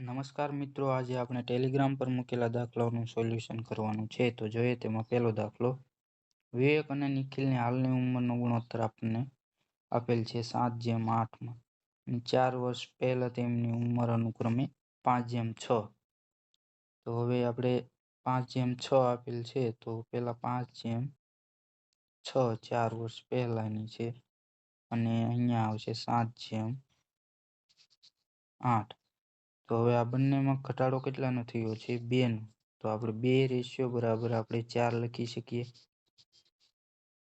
નમસ્કાર મિત્રો, આજે આપણે ટેલિગ્રામ પર મૂકેલા દાખલાઓનું સોલ્યુશન કરવાનું છે. તો જોઈએ તેમાં પહેલો દાખલો. વિવેક અને નિખિલની હાલની ઉંમરનો ગુણોત્તર આપણને આપેલ છે 7:8માં. 4 વર્ષ પહેલા તેમની ઉંમર અનુક્રમે 5:6. તો હવે આપણે 5:6 આપેલ છે, તો પહેલા 5:6 4 વર્ષ પહેલાની છે, અને અહીંયા આવશે 7:8. તો હવે આ બંનેમાં ઘટાડો કેટલાનો થયો છે? 2નો. તો આપણે 2 રેશિયો બરાબર આપણે 4 લખી શકીએ,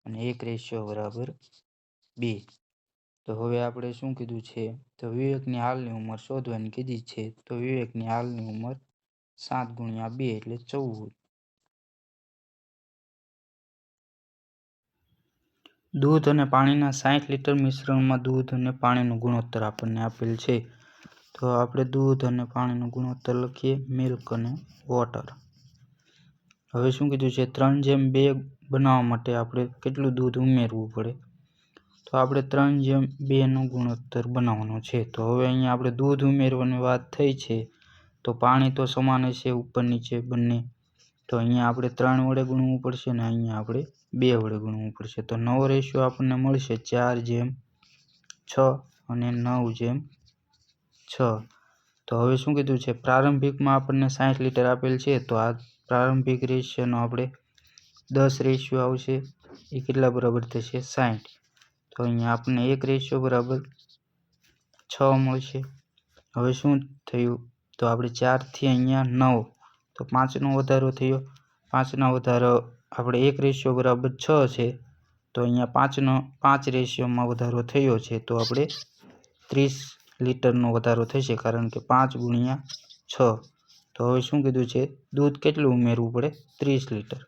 અને 1 રેશિયો બરાબર 2. તો હવે આપણે શું કીધું છે? તો વિવેકની હાલની ઉંમર શોધવાની કીધી છે. તો વિવેકની હાલની ઉંમર 7 × 2 એટલે 14. દૂધ અને પાણીના 60 લીટર મિશ્રણમાં દૂધ અને પાણીનું ગુણોત્તર આપણને આપેલ છે. તો આપણે દૂધ અને પાણીનું ગુણોત્તર લખીએ, મિલ્ક અને વોટર. હવે શું કીધું છે? 3:2 બનાવવા માટે આપણે કેટલું દૂધ ઉમેરવું પડે? તો આપણે 3:2 નો ગુણોત્તર બનાવવાનો છે. તો હવે અહીંયા આપણે દૂધ ઉમેરવાની વાત થઈ છે, તો પાણી તો સમાન છે ઉપર નીચે બંને. તો અહીંયા આપણે 3 વડે ગુણવું પડશે, ને અહીંયા આપણે 2 વડે ગુણવું પડશે. તો નવો રેશિયો આપણને મળશે 4:6 અને 9:6. તો હવે શું કીધું છે? પ્રારંભિકમાં આપણને 60 લીટર આપેલ છે, તો આ પ્રારંભિક રેશિયોનો આપણે 10 રેશિયો આવશે. એ કેટલા બરાબર થશે? 60. તો અહીંયા આપણને 1 રેશિયો બરાબર 6 મળશે. હવે શું થયું? તો આપણે 4થી અહીંયા 9, તો 5નો વધારો થયો. 5ના વધારો આપણે 1 રેશિયો બરાબર 6 છે, તો અહીંયા 5 રેશિયોમાં વધારો થયો છે, તો આપણે 30 લીટરનો વધારો થશે, કારણ કે 5 × 6. તો હવે શું કીધું છે? દૂધ કેટલું ઉમેરવું પડે? 30 લીટર.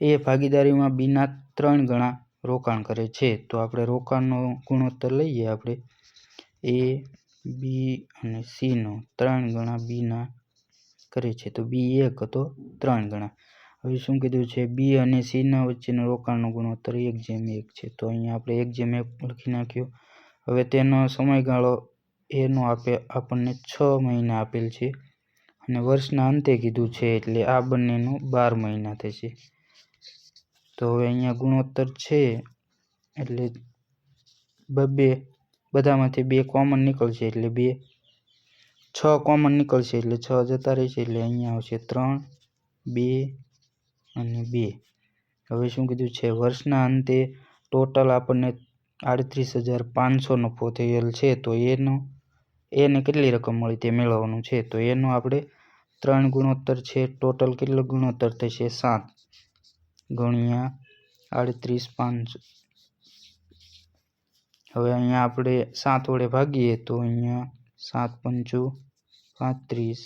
એ ભાગીદારીમાં બીના 3 ગણા રોકાણ કરે છે. તો આપણે રોકાણનો ગુણોત્તર લઈએ. આપણે એ, બી અને સીનો 3 ગણા બીના કરે છે. તો બી 1 હતો, 3 ગણા. હવે શું કીધું છે? બી અને સીના વચ્ચેનો રોકાણનો ગુણોત્તર 1:1 છે. તો અહીંયા આપણે 1:1 લખી નાખ્યો. હવે તેનો સમયગાળો એનો આપણને 6 મહિના આપેલ છે, અને વર્ષના અંતે કીધું છે, એટલે આ બંનેનો 12 મહિના થશે. તો હવે અહીંયા ગુણોત્તર છે, એટલે બધામાંથી 2 કોમન નીકળશે, એટલે 2. 6 કોમન નીકળશે, એટલે 6 જતા રહેશે, એટલે અહીંયા આવશે 3, 2 અને 2. હવે શું કીધું છે? વર્ષના અંતે ટોટલ આપણને 38,500 નફો થયેલ છે. તો એને કેટલી રકમ મળી તે મેળવવાનું છે. તો એનો આપણે 3 ગુણોત્તર છે, ટોટલ કેટલો ગુણોત્તર થશે? 7 × 38,500. હવે અહીંયા આપણે 7 વડે ભાગીએ, તો અહીંયા 7×5 = 35,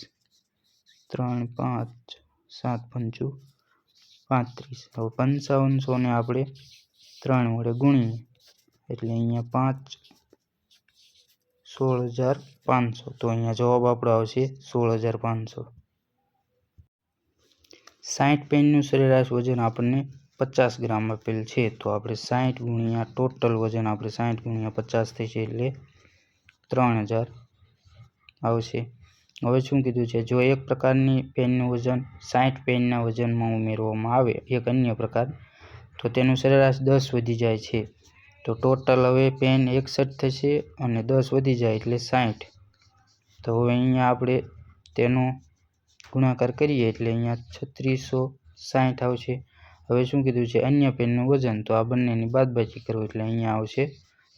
3, 5, 7×5 = 35. હવે 5500 ને આપણે 3 વડે ગુણીએ, એટલે અહીંયા 5 16,500. તો અહીંયા જવાબ આપણો આવશે 16,500. 60 પેનનું સરેરાશ વજન આપણને 50 ગ્રામ આપેલ છે. તો આપણે 60 ગુણ્યા ટોટલ વજન આપણે 60 × 50 થશે, એટલે 3000 આવશે. હવે શું કીધું છે? જો એક પ્રકારની પેનનું વજન 60 પેનના વજનમાં ઉમેરવામાં આવે એક અન્ય પ્રકાર, તો તેનું સરેરાશ 10 વધી જાય છે. તો ટોટલ હવે પેન 61 થશે, અને 10 વધી જાય એટલે 60. તો હવે અહીંયા આપણે તેનો ગુણાકાર કરીએ, એટલે અહીંયા 3660 આવશે. હવે શું કીધું છે? અન્ય પેનનું વજન, તો આ બંનેની બાદબાકી કરો, એટલે અહીંયા આવશે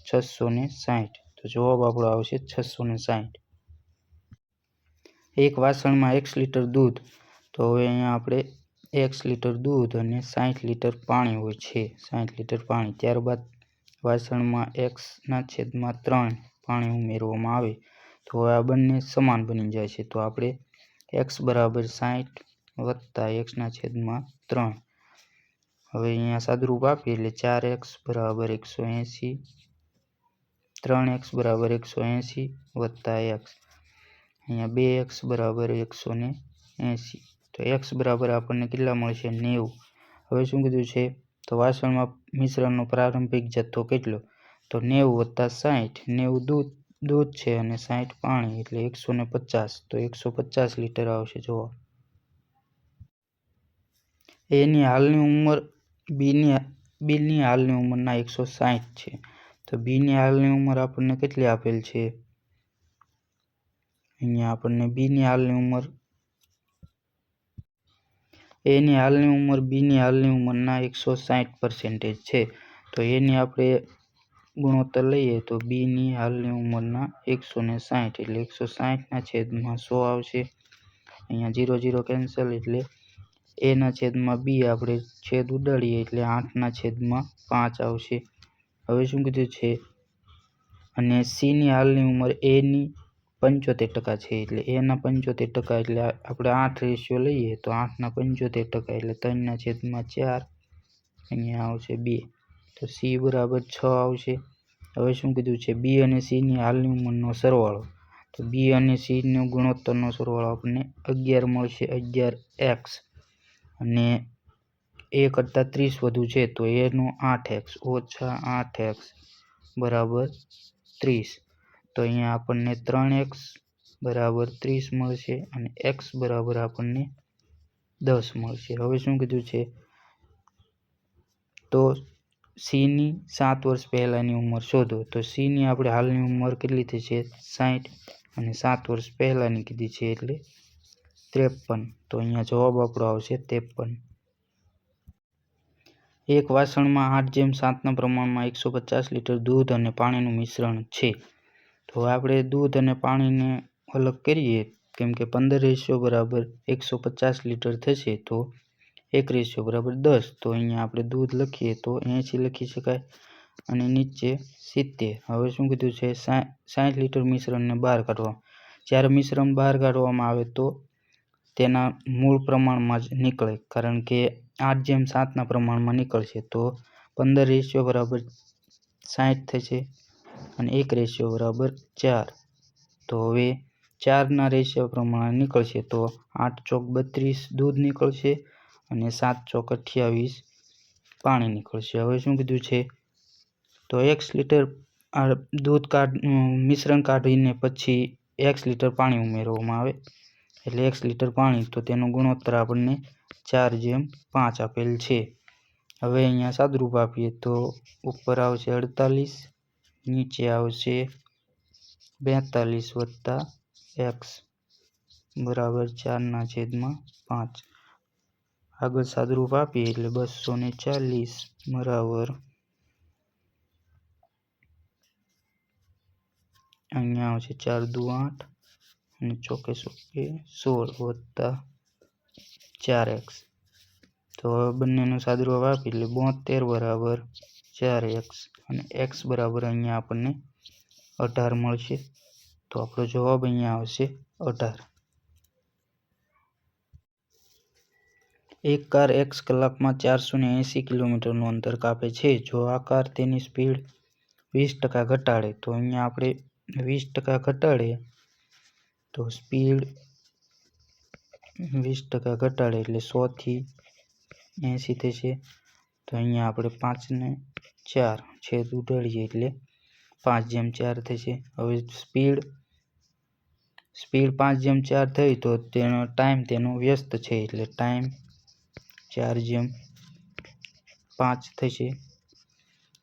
660. તો જવાબ આપણો આવશે 660. એક વાસણમાં x લીટર દૂધ. તો હવે અહીંયા આપણે x લીટર દૂધ અને 60 લીટર પાણી હોય છે. 60 લીટર પાણી. ત્યારબાદ વાસણમાં x/3 પાણી ઉમેરવામાં આવે, તો હવે આ બંને સમાન બની જાય છે. તો આપણે x = 60 + x/3. હવે અહીંયા સાદુરૂપ આપીએ, એટલે 4x = 180, 3x = 180 + x. અહીંયા 2x = 180. તો x બરાબર આપણને કેટલા મળશે? 90. હવે શું કીધું છે? તો વાસણમાં મિશ્રણનો પ્રારંભિક જથ્થો કેટલો? તો 90 + 60, 90 દૂધ છે અને 60 પાણી એટલે 150, તો 150 લીટર આવશે જવાબ. એની હાલની ઉંમર બીની હાલની ઉંમરના 160 છે, તો બીની હાલની ઉંમર આપણને કેટલી આપેલ છે? અહીંયા આપણને બીની હાલની ઉંમર એની હાલની ઉંમર બીની હાલની ઉંમરના 160% છે, તો એની આપણે ગુણોત્તર લઈએ તો બીની હાલની ઉંમરના 160 એટલે 160ના છેદમાં 100 આવશે. અહીંયા 0 0 કેન્સલ એટલે એના છેદમાં બી આપણે છેદ ઉડાડીએ એટલે 8ના છેદમાં 5 આવશે. હવે શું કીધું છે? અને સીની હાલની ઉંમર એની 75% છે, એટલે એના 75% એટલે આપણે 8 રેશિયો લઈએ તો 8ના 75% એટલે 3ના છેદમાં 4 અહીંયા આવશે 2, તો સી બરાબર 6 આવશે. હવે શું કીધું છે? બી અને સીની હાલની ઉંમરનો સરવાળો, તો બી અને સીનો ગુણોત્તરનો સરવાળો આપણને 11 મળશે, 11x, અને એ કરતાં 30 વધુ છે તો એનો 8x ઓછા 8x બરાબર 30, તો અહીંયા આપણને 3x બરાબર 30 મળશે અને x બરાબર આપણને 10 મળશે. હવે શું કીધું છે? તો સીની 7 વર્ષ પહેલાંની ઉંમર શોધો, તો સીની આપણે હાલની ઉંમર કેટલી થઈ છે? 60, અને 7 વર્ષ પહેલાંની કીધી છે એટલે 53, તો અહીંયા જવાબ આપણો આવશે 53. એક વાસણમાં 8:7ના પ્રમાણમાં 150 લીટર દૂધ અને પાણીનું મિશ્રણ છે, તો આપણે દૂધ અને પાણીને અલગ કરીએ, કેમ કે 15 બરાબર 150 લીટર થશે તો 1 બરાબર 10, તો અહીંયા આપણે દૂધ લખીએ તો 80 લખી શકાય અને નીચે 70. હવે શું કીધું છે? 60 લીટર મિશ્રણને બહાર કાઢવા. જ્યારે મિશ્રણ બહાર કાઢવામાં આવે તો તેના મૂળ પ્રમાણમાં જ નીકળે, કારણ કે 8:7ના પ્રમાણમાં નીકળશે, તો 15 બરાબર 60 થશે અને 1 બરાબર 4, તો હવે 4ના રેશિયો પ્રમાણે નીકળશે તો 8 ચોક 32 દૂધ નીકળશે અને 7 ચોક 28 પાણી નીકળશે. હવે શું કીધું છે? તો x લીટર દૂધ મિશ્રણ કાઢીને પછી x લીટર પાણી ઉમેરવામાં આવે એટલે x લીટર પાણી, તો તેનો ગુણોત્તર આપણને 4:5 આપેલ છે. હવે અહીંયા સાદુરૂપ આપીએ તો ઉપર આવશે 48, નીચે આવશે 42 વત્તા x બરાબર 4/5. આગળ સાદુરૂપ આપીએ એટલે 240 બરાબર અહીંયા આવશે 4 દુ 8 અને ચોકે 16 વત્તા 4x, તો હવે બંનેનું સાદુરૂપ આપી એટલે 72 બરાબર 4x અને x બરાબર અહીંયા આપણને 18 મળશે, તો આપણો જવાબ અહીંયા આવશે 18. એક કાર x કલાકમાં 480 કિલોમીટરનું અંતર કાપે છે. જો આ કાર તેની સ્પીડ 20% ઘટાડે, તો અહીંયા આપણે 20% ઘટાડે તો સ્પીડ 20% ઘટાડે એટલે 100 થી 80 થશે, તો અહીંયા આપણે 5ને 4 છેદ ઉડાડીએ એટલે 5/4 થશે. હવે સ્પીડ 5/4 થઈ તો તેનો ટાઈમ તેનો વ્યસ્ત છે એટલે ટાઈમ 4/5 થશે.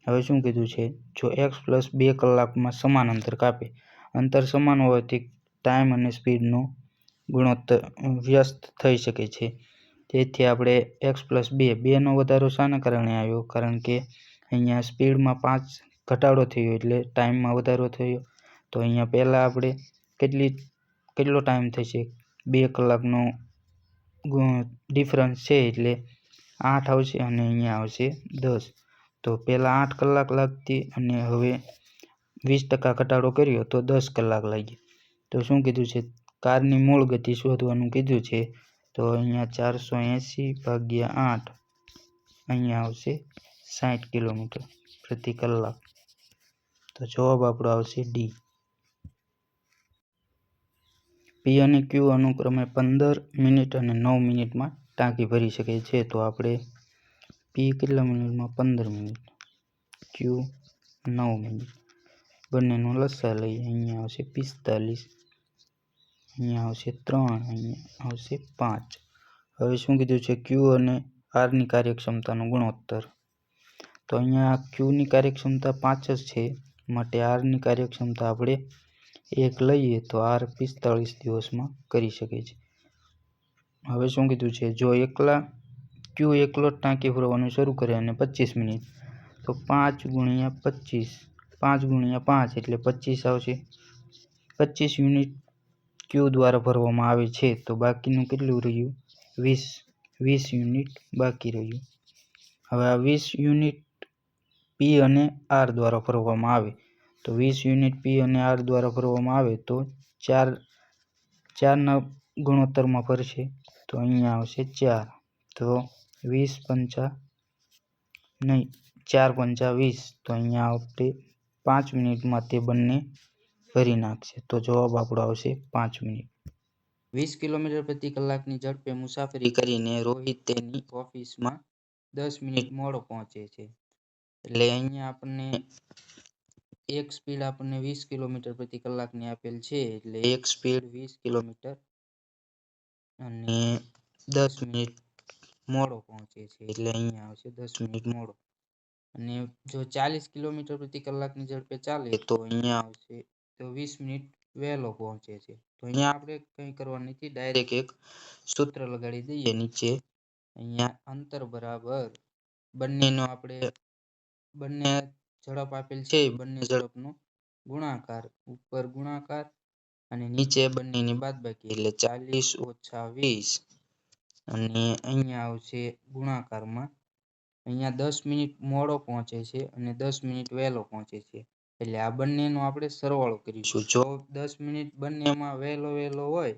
હવે શું કીધું છે? જો x + 2 કલાકમાં સમાન અંતર કાપે, અંતર સમાન હોવાથી ટાઈમ અને સ્પીડનો ગુણોત્તર વ્યસ્ત થઈ શકે છે, તેથી આપણે x + 2નો વધારો શાના કારણે આવ્યો? કારણ કે અહીંયા સ્પીડમાં 5 ઘટાડો થયો એટલે ટાઈમમાં વધારો થયો, તો અહીંયા પહેલાં આપણે કેટલો ટાઈમ થશે? 2 કલાકનો ડિફરન્સ છે એટલે 8 આવશે અને અહીંયા આવશે 10, તો પહેલાં 8 કલાક લાગતી અને હવે 20% ઘટાડો કર્યો તો 10 કલાક લાગી. તો શું કીધું છે? કારની મૂળ ગતિ શોધવાનું કીધું છે, તો અહીંયા 480/8 અહીંયા આવશે 60 કિલોમીટર પ્રતિ કલાક, તો જવાબ આપણો આવશે ડી. પી અને ક્યુ અનુક્રમે 15 મિનિટ અને 9 મિનિટમાં ટાંકી ભરી શકે છે, તો આપણે પી કેટલા મિનિટમાં? 15 મિનિટ, ક્યુ 9 મિનિટ. બંનેનો લસા લઈએ. અહીંયા આવશે 45, અહીંયા આવશે 3, અહીંયા આવશે 5. હવે શું કીધું છે? ક્યુ અને આરની કાર્યક્ષમતાનો ગુણોત્તર. તો અહીંયા ક્યુની કાર્યક્ષમતા 5 જ છે, માટે આરની કાર્યક્ષમતા આપણે 1 લઈએ તો આર 45 દિવસમાં કરી શકે છે. હવે શું કીધું છે? જો ક્યુ એકલો જ ટાંકી ભરવાનું શરૂ કરે અને 25 મિનિટ, તો 5 ગુણ્યા 25, 5 ગુણ્યા 5 એટલે 25 આવશે. 25 યુનિટ ક્યુ દ્વારા ભરવામાં આવે છે, તો બાકીનું કેટલું રહ્યું? 20 યુનિટ બાકી રહ્યું. હવે આ 20 યુનિટ પી અને આર દ્વારા ભરવામાં આવે, તો 20 યુનિટ પી અને આર દ્વારા ભરવામાં આવે તો 4ના ગુણોત્તરમાં ભરશે, તો અહીંયા આવશે 4. તો 20 પંચા નહીં, 4 પંચા 20, તો અહીંયા આપણે 5 મિનિટમાં તે બંને ભરી નાખશે. તો જવાબ આપણો આવશે 5 મિનિટ. 20 કિલોમીટર પ્રતિ કલાકની ઝડપે મુસાફરી કરીને રોહિત તેની ઓફિસમાં 10 મિનિટ મોડો પહોંચે છે. એટલે અહીંયા આપણને એક સ્પીડ આપણને 20 કિલોમીટર પ્રતિ કલાકની આપેલ છે, એટલે એક સ્પીડ 20 કિલોમીટર અને 10 મિનિટ મોડો પહોંચે છે, એટલે અહીંયા આવશે 10 મિનિટ મોડો. અને જો 40 કિલોમીટર પ્રતિ કલાકની ઝડપે ચાલે તો અહીંયા આવશે તો 20 મિનિટ વહેલો પહોંચે છે. તો અહીંયા આપણે કંઈ કરવાનું નથી, ડાયરેક્ટ એક સૂત્ર લગાડી દઈએ નીચે. અહીંયા અંતર બરાબર બંનેનો આપણે બંને ઝડપ આપેલ છે, બંને ઝડપનો ગુણાકાર, ઉપર ગુણાકાર અને નીચે બંનેની બાદબાકી, એટલે 40 ઓછા 20 અને અહીંયા આવશે ગુણાકારમાં. અહીંયા 10 મિનિટ મોડો પહોંચે છે અને 10 મિનિટ વહેલો પહોંચે છે, એટલે આ બંનેનો આપણે સરવાળો કરીશું. જો 10 મિનિટ બંનેમાં વહેલો હોય,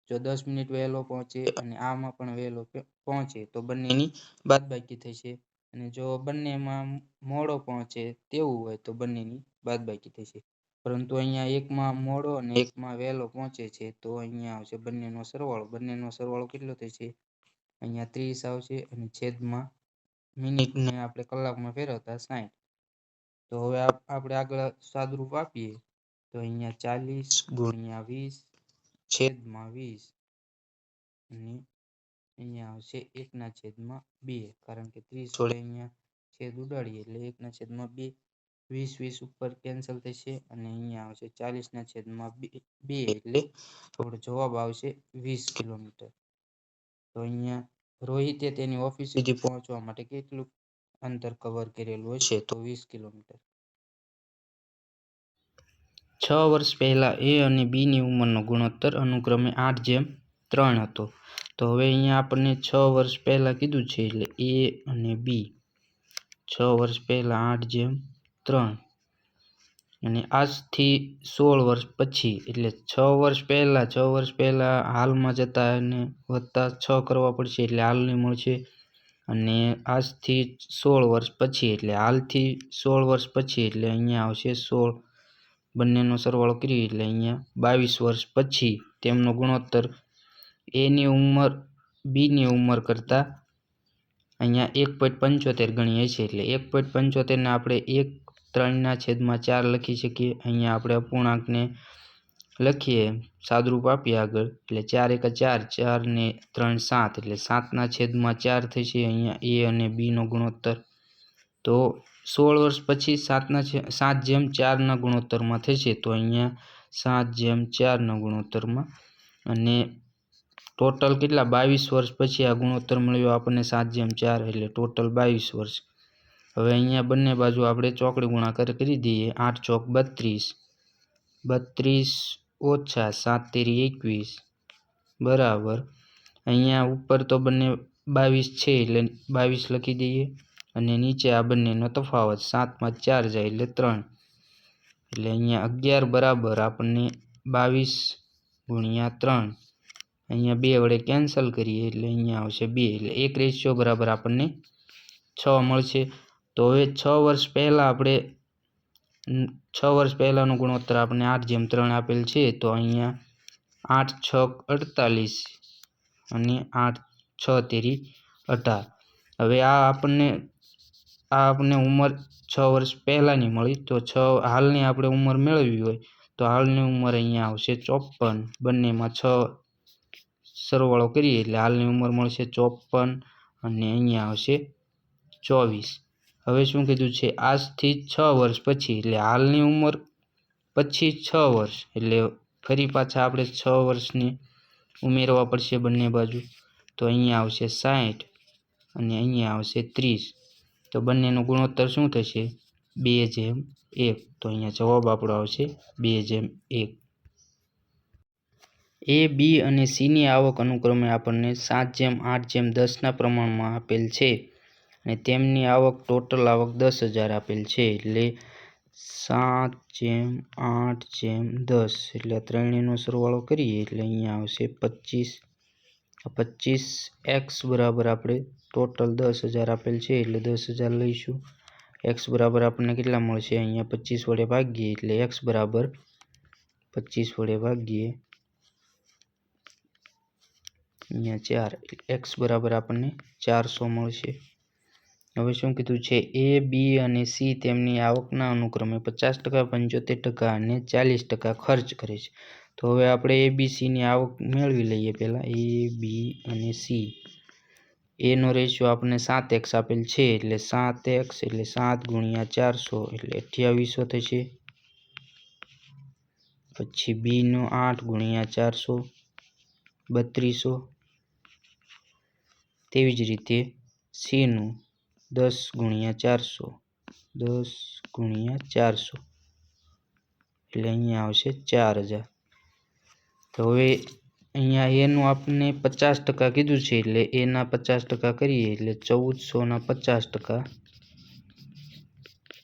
જો 10 મિનિટ વહેલો પહોંચે અને આમાં પણ વહેલો પહોંચે તો બંનેની બાદબાકી થશે, અને જો બંનેમાં મોડો પહોંચે તેવું હોય તો બંનેની બાદબાકી થશે. પરંતુ અહીંયા એકમાં મોડો અને એકમાં વહેલો પહોંચે છે, તો અહીંયા આવશે બંનેનો સરવાળો. બંનેનો સરવાળો કેટલો થશે? અહીંયા 30 આવશે અને છેદમાં મિનિટને આપણે કલાકમાં ફેરવતા 60. તો હવે આપણે આગળ સાદુરૂપ આપીએ તો અહીંયા 40 ગુણ્યા 20 છેદમાં 20 અને અહીંયા આવશે 1/2, કારણ કે 30 વડે અહીંયા છેદ ઉડાડીએ એટલે 1/2. 20 ઉપર કેન્સલ થશે અને અહીંયા આવશે 40/2, એટલે આપણો જવાબ આવશે 20 કિલોમીટર. તો અહીંયા રોહિતે તેની ઓફિસ સુધી પહોંચવા માટે કેટલું અંતર કવર કરેલું હશે? તો 20 કિલોમીટર. 6 વર્ષ પહેલા એ અને બીની ઉંમરનો ગુણોત્તર અનુક્રમે 8:3 હતો. તો હવે અહીંયા આપણને 6 વર્ષ પહેલા કીધું છે, એટલે એ અને બી 6 વર્ષ પહેલા 8:3 અને આજથી 16 વર્ષ પછી, એટલે 6 વર્ષ પહેલા હાલમાં જતા અને વત્તા 6 કરવા પડશે, એટલે હાલની મળશે. અને આજથી 16 વર્ષ પછી, એટલે હાલથી 16 વર્ષ પછી, એટલે અહીંયા આવશે 16. બંનેનો સરવાળો કરીએ એટલે અહીંયા 22 વર્ષ પછી તેમનો ગુણોત્તર એની ઉંમર બીની ઉંમર કરતાં અહીંયા 1.75 ગણી હશે, એટલે 1.75 ને આપણે 1/3/4 લખી શકીએ. અહીંયા આપણે અપૂર્ણાંકને લખીએ, સાદુરૂપ આપીએ આગળ, એટલે 4 × 4, 4 ને 3 7, એટલે 7/4 થશે અહીંયા એ અને બીનો ગુણોત્તર. તો 16 વર્ષ પછી 7/4ના ગુણોત્તરમાં થશે, તો અહીંયા 7/4ના ગુણોત્તરમાં. અને ટોટલ કેટલા? 22 વર્ષ પછી આ ગુણોત્તર મળ્યો આપણને 7/4, એટલે ટોટલ 22 વર્ષ. હવે અહીંયા બંને બાજુ આપણે ચોકડી ગુણાકાર કરી દઈએ. 8 ચોક 32, 32 ઓછા 7 તેરી 21 બરાબર. અહીંયા ઉપર તો બંને 22 છે, એટલે 22 લખી દઈએ, અને નીચે આ બંનેનો તફાવત 7માં 4 જાય એટલે 3, એટલે અહીંયા 11 બરાબર આપણને 22 ગુણ્યા 3. અહીંયા 2 વડે કેન્સલ કરીએ એટલે અહીંયા આવશે 2, એટલે 1 બરાબર આપણને 6 મળશે. તો હવે 6 વર્ષ પહેલાં આપણે 6 વર્ષ પહેલાંનો ગુણોત્તર આપણે 8:3 આપેલ છે, તો અહીંયા 8 6 48 અને 8 6 તેરી 18. હવે આ આપણને ઉંમર 6 વર્ષ પહેલાંની મળી, તો હાલની આપણે ઉંમર મેળવવી હોય તો હાલની ઉંમર અહીંયા આવશે 54. બંનેમાં 6 સરવાળો કરીએ એટલે હાલની ઉંમર મળશે 54 અને અહીંયા આવશે 24. હવે શું કીધું છે, આજથી 6 વર્ષ પછી એટલે હાલની ઉંમર પછી 6 વર્ષ એટલે ફરી પાછા આપણે 6 વર્ષની ઉમેરવા પડશે બંને બાજુ. તો અહીંયા આવશે 60 અને અહીંયા આવશે 30. તો બંનેનો ગુણોત્તર શું થશે? 2:1. તો અહીંયા જવાબ આપણો આવશે 2:1. એ, બી અને સીની આવક અનુક્રમે આપણને 7:8:10ના પ્રમાણમાં આપેલ છે અને તેમની આવક ટોટલ આવક 10,000 આપેલ છે. એટલે 7:8:10 એટલે ત્રણેયનો સરવાળો કરીએ એટલે અહીંયા આવશે 25. 25x બરાબર આપણે ટોટલ 10,000 આપેલ છે એટલે 10,000 લઈશું. x બરાબર આપણને કેટલા મળશે? અહીંયા 25 વડે ભાગીએ એટલે x બરાબર 25 વડે ભાગીએ અહીંયા 4 x બરાબર આપણને 400 મળશે. હવે શું કીધું છે, એ, બી અને સી તેમની આવકના અનુક્રમે 50%, 75% અને 40% ખર્ચ કરે છે. તો હવે આપણે એ, બી, સીની આવક મેળવી લઈએ. પહેલાં એ, બી અને સી. એનો રેશિયો આપણને 7x આપેલ છે એટલે 7x એટલે 7 × 400 એટલે 2800 થશે. પછી બીનો 8 × 400 3200. તેવી જ રીતે સીનું 10 × 400 10 × 400 એટલે અહીંયા આવશે 4000. તો હવે અહીંયા એનું આપણને 50% કીધું છે એટલે એના 50% કરીએ એટલે 1400ના 50%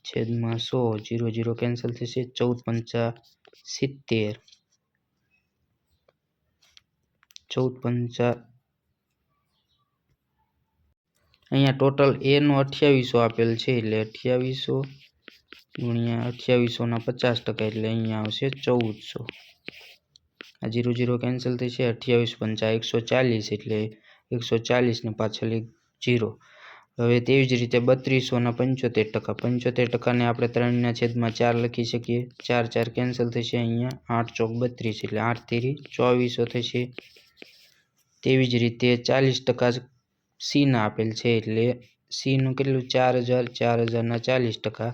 છેદમાં 100. 0 0 કેન્સલ થશે. 14×5 70. 14×5 અહીંયા ટોટલ એનો 2800 આપેલ છે એટલે 2800 × 2800ના 50% એટલે અહીંયા આવશે 1400. આ 0 0 કેન્સલ થશે. 28×5 140 એટલે 140 ને પાછળ એક 0. હવે તેવી જ રીતે 3200ના 75%. 75%ને આપણે 3/4 લખી શકીએ. 4 4 કેન્સલ થશે. અહીંયા 8 ચોક 32 એટલે 8 તેરી 2400 થશે. તેવી જ રીતે 40% સીના આપેલ છે એટલે સીનું કેટલું? 4000. 4000ના 40%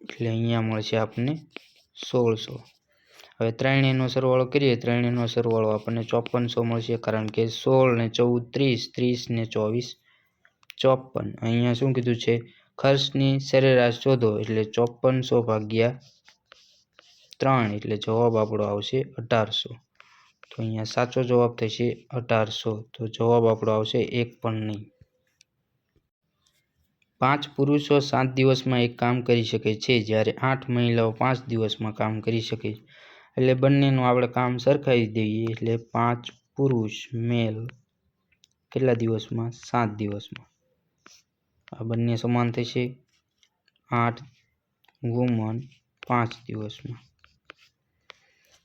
એટલે અહીંયા મળશે આપણને 1600. હવે ત્રણેયનો સરવાળો કરીએ. ત્રણેયનો સરવાળો આપણને 5400 મળશે કારણ કે 16 ને 14 30 30 ને 24 54. અહીંયા શું કીધું છે? ખર્ચની સરેરાશ શોધો એટલે 5400 ભાગ્યા 3 એટલે જવાબ આપણો આવશે 1800. તો અહીંયા સાચો જવાબ થશે 1800. તો જવાબ આપણો આવશે 1 પણ નહીં. 5 પુરુષો 7 દિવસમાં એક કામ કરી શકે છે જ્યારે 8 મહિલાઓ 5 દિવસમાં કામ કરી શકે છે. એટલે બંનેનું આપણે કામ સરખાવી દઈએ એટલે 5 પુરુષ મેલ કેટલા દિવસમાં? 7 દિવસમાં. આ બંને સમાન થશે. 8 વુમન 5 દિવસમાં.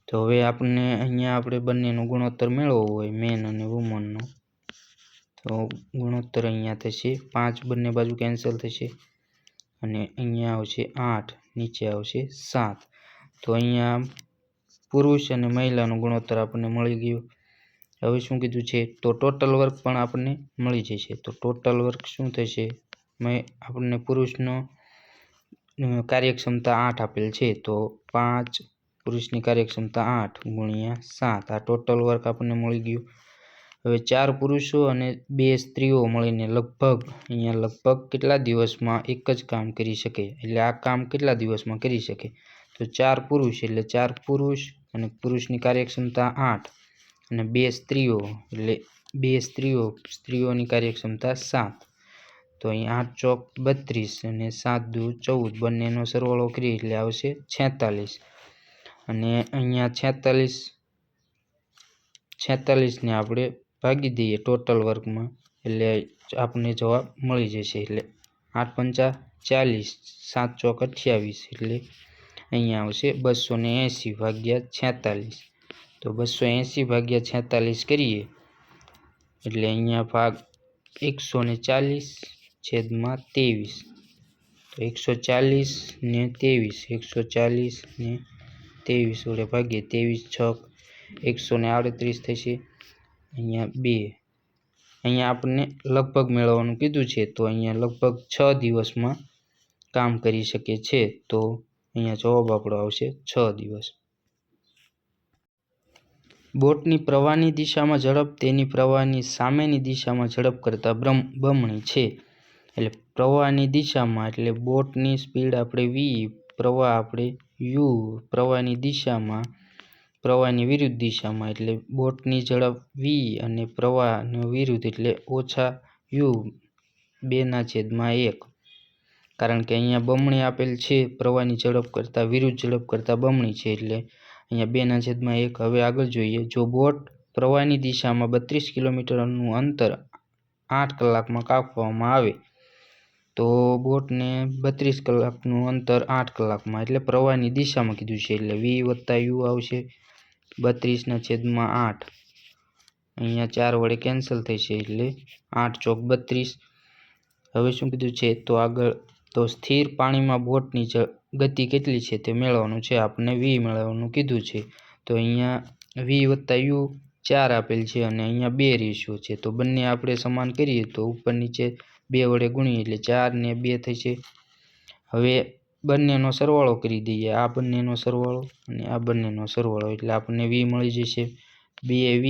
તો હવે અહીંયા આપણે બંનેનો ગુણોત્તર મેળવવો હોય મેન અને વુમનનો, તો ગુણોત્તર અહીંયા થશે 5 બંને બાજુ કેન્સલ થશે અને અહીંયા આવશે 8 નીચે આવશે 7. તો અહીંયા પુરુષ અને મહિલાનો ગુણોત્તર આપણને મળી ગયો. હવે શું કીધું છે? તો ટોટલ વર્ક પણ આપણને મળી જશે. તો ટોટલ વર્ક શું થશે? આપણને પુરુષનો કાર્યક્ષમતા 8 આપેલ છે તો 5 પુરુષની કાર્યક્ષમતા 8 × 7 આ ટોટલ વર્ક આપણને મળી ગયું. હવે 4 પુરુષો અને 2 સ્ત્રીઓ મળીને લગભગ કેટલા દિવસમાં એક જ કામ કરી શકે? એટલે આ કામ કેટલા દિવસમાં કરી શકે? તો 4 પુરુષ એટલે 4 પુરુષ અને પુરુષની કાર્યક્ષમતા 8 અને 2 સ્ત્રીઓ એટલે 2 સ્ત્રીઓની કાર્યક્ષમતા 7. તો અહીં 8 ચોક 32 અને 7 દુ 14 બંનેનો સરવાળો કરીએ એટલે આવશે 46. અને અહીંયા 46ને આપણે ભાગી દઈએ ટોટલ વર્કમાં એટલે આપણને જવાબ મળી જશે. એટલે 8×5 40 7 ચોક 28 એટલે અહીંયા આવશે 280/46. તો 280/46 કરીએ એટલે અહીંયા ભાગ 140 140/23 તો 140 ને 23 140 ને 23 વડે ભાગીએ 23 છક 138 થશે। અહીંયા 2 અહીંયા આપણને લગભગ મેળવવાનું કીધું છે તો અહીંયા લગભગ 6 દિવસમાં કામ કરી શકે છે તો અહીંયા જવાબ આપણો આવશે 6 દિવસ। બોટની પ્રવાહની દિશામાં ઝડપ તેની પ્રવાહની સામેની દિશામાં ઝડપ કરતાં બમણી છે। એટલે પ્રવાહની દિશામાં એટલે બોટની સ્પીડ આપણે v, પ્રવાહ આપણે u, પ્રવાહની દિશામાં પ્રવાહની વિરુદ્ધ દિશામાં એટલે બોટની ઝડપ v અને પ્રવાહનો વિરુદ્ધ એટલે -u 2/1 કારણ કે અહીંયા બમણી આપેલ છે પ્રવાહની ઝડપ કરતાં વિરુદ્ધ ઝડપ કરતાં બમણી છે એટલે અહીંયા 2/1। હવે આગળ જોઈએ જો બોટ પ્રવાહની દિશામાં 32 કિલોમીટરનું અંતર 8 કલાકમાં કાપવામાં આવે તો બોટને 32 કલાકનું અંતર 8 કલાકમાં એટલે પ્રવાહની દિશામાં કીધું છે એટલે v + u આવશે 32/8 અહીંયા 4 વડે કેન્સલ થશે એટલે 8 ચોક 32। હવે શું કીધું છે તો આગળ તો સ્થિર પાણીમાં બોટની ગતિ કેટલી છે તે મેળવવાનું છે આપણને v મેળવવાનું કીધું છે તો અહીંયા v + u 4 આપેલ છે અને અહીંયા 2 રેશિયો છે તો બંને આપણે સમાન કરીએ તો ઉપર નીચે 2 વડે ગુણીએ એટલે 4 ને 2 થશે। હવે બંનેનો સરવાળો કરી દઈએ આ બંનેનો સરવાળો અને આ બંનેનો સરવાળો એટલે આપણને v મળી જશે 2v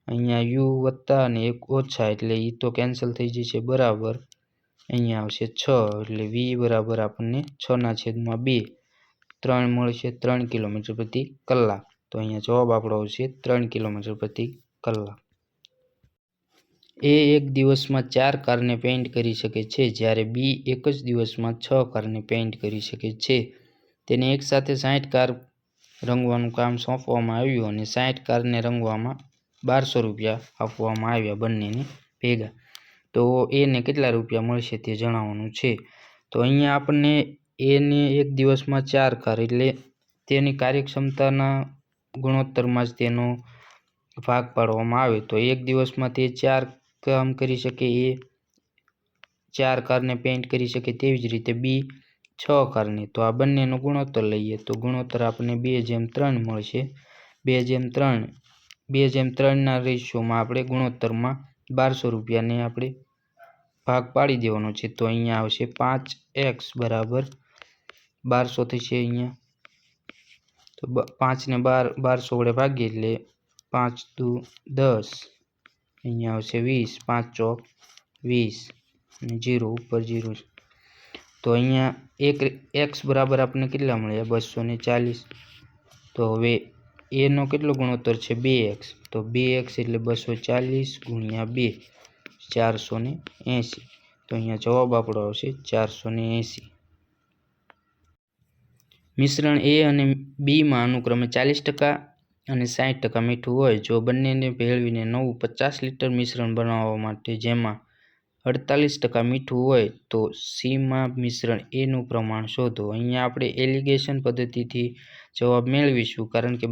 અહીંયા u વત્તા અને 1 ઓછા એટલે એ તો કેન્સલ થઈ જશે બરાબર અહીંયા આવશે 6 એટલે v બરાબર આપણને 6/2 3 મળશે 3 કિલોમીટર પ્રતિ કલાક તો અહીંયા જવાબ આપણો આવશે 3 કિલોમીટર પ્રતિ કલાક। એ એક દિવસમાં 4 કારને પેઇન્ટ કરી શકે છે જ્યારે બી એક જ દિવસમાં 6 કારને પેઇન્ટ કરી શકે છે। તેને એકસાથે 60 કાર રંગવાનું કામ સોંપવામાં આવ્યું અને 60 કારને રંગવામાં 1200 રૂપિયા આપવામાં આવ્યા બંનેને ભેગા તો એને કેટલા રૂપિયા મળશે તે જણાવવાનું છે। તો અહીંયા આપણને એને એક દિવસમાં 4 કાર એટલે તેની કાર્યક્ષમતાના ગુણોત્તરમાં જ તેનો ભાગ પાડવામાં આવે તો એક દિવસમાં તે 4 કામ કરી શકે એ 4 કારને પેઇન્ટ કરી શકે તેવી જ રીતે બી 6 કારને તો આ બંનેનો ગુણોત્તર લઈએ તો ગુણોત્તર આપણને 2/3 મળશે 2/3ના રેશિયોમાં આપણે ગુણોત્તરમાં 1200 રૂપિયાને આપણે ભાગ પાડી દેવાનો છે તો અહીંયા આવશે 5x બરાબર 1200 થશે અહીંયા તો 5 ને 1200 વડે ભાગીએ એટલે 5 દુ 10 અહીંયા આવશે 20 5 ચોક 20 અને 0 ઉપર 0 તો અહીંયા એક x બરાબર આપણને કેટલા મળ્યા 240 તો હવે એનો કેટલો ગુણોત્તર છે 2x તો 2x એટલે 240 ગુણ્યા 2 480 તો અહીંયા જવાબ આપણો આવશે 480। મિશ્રણ એ અને બીમાં અનુક્રમે 40% અને 60% મીઠું હોય જો બંનેને ભેળવીને નવું 50 લિટર મિશ્રણ બનાવવા માટે જેમાં 48% મીઠું હોય તો સીમાં મિશ્રણ એનું પ્રમાણ શોધો। અહીંયા આપણે એલિગેશન પદ્ધતિથી જવાબ મેળવીશું કારણ કે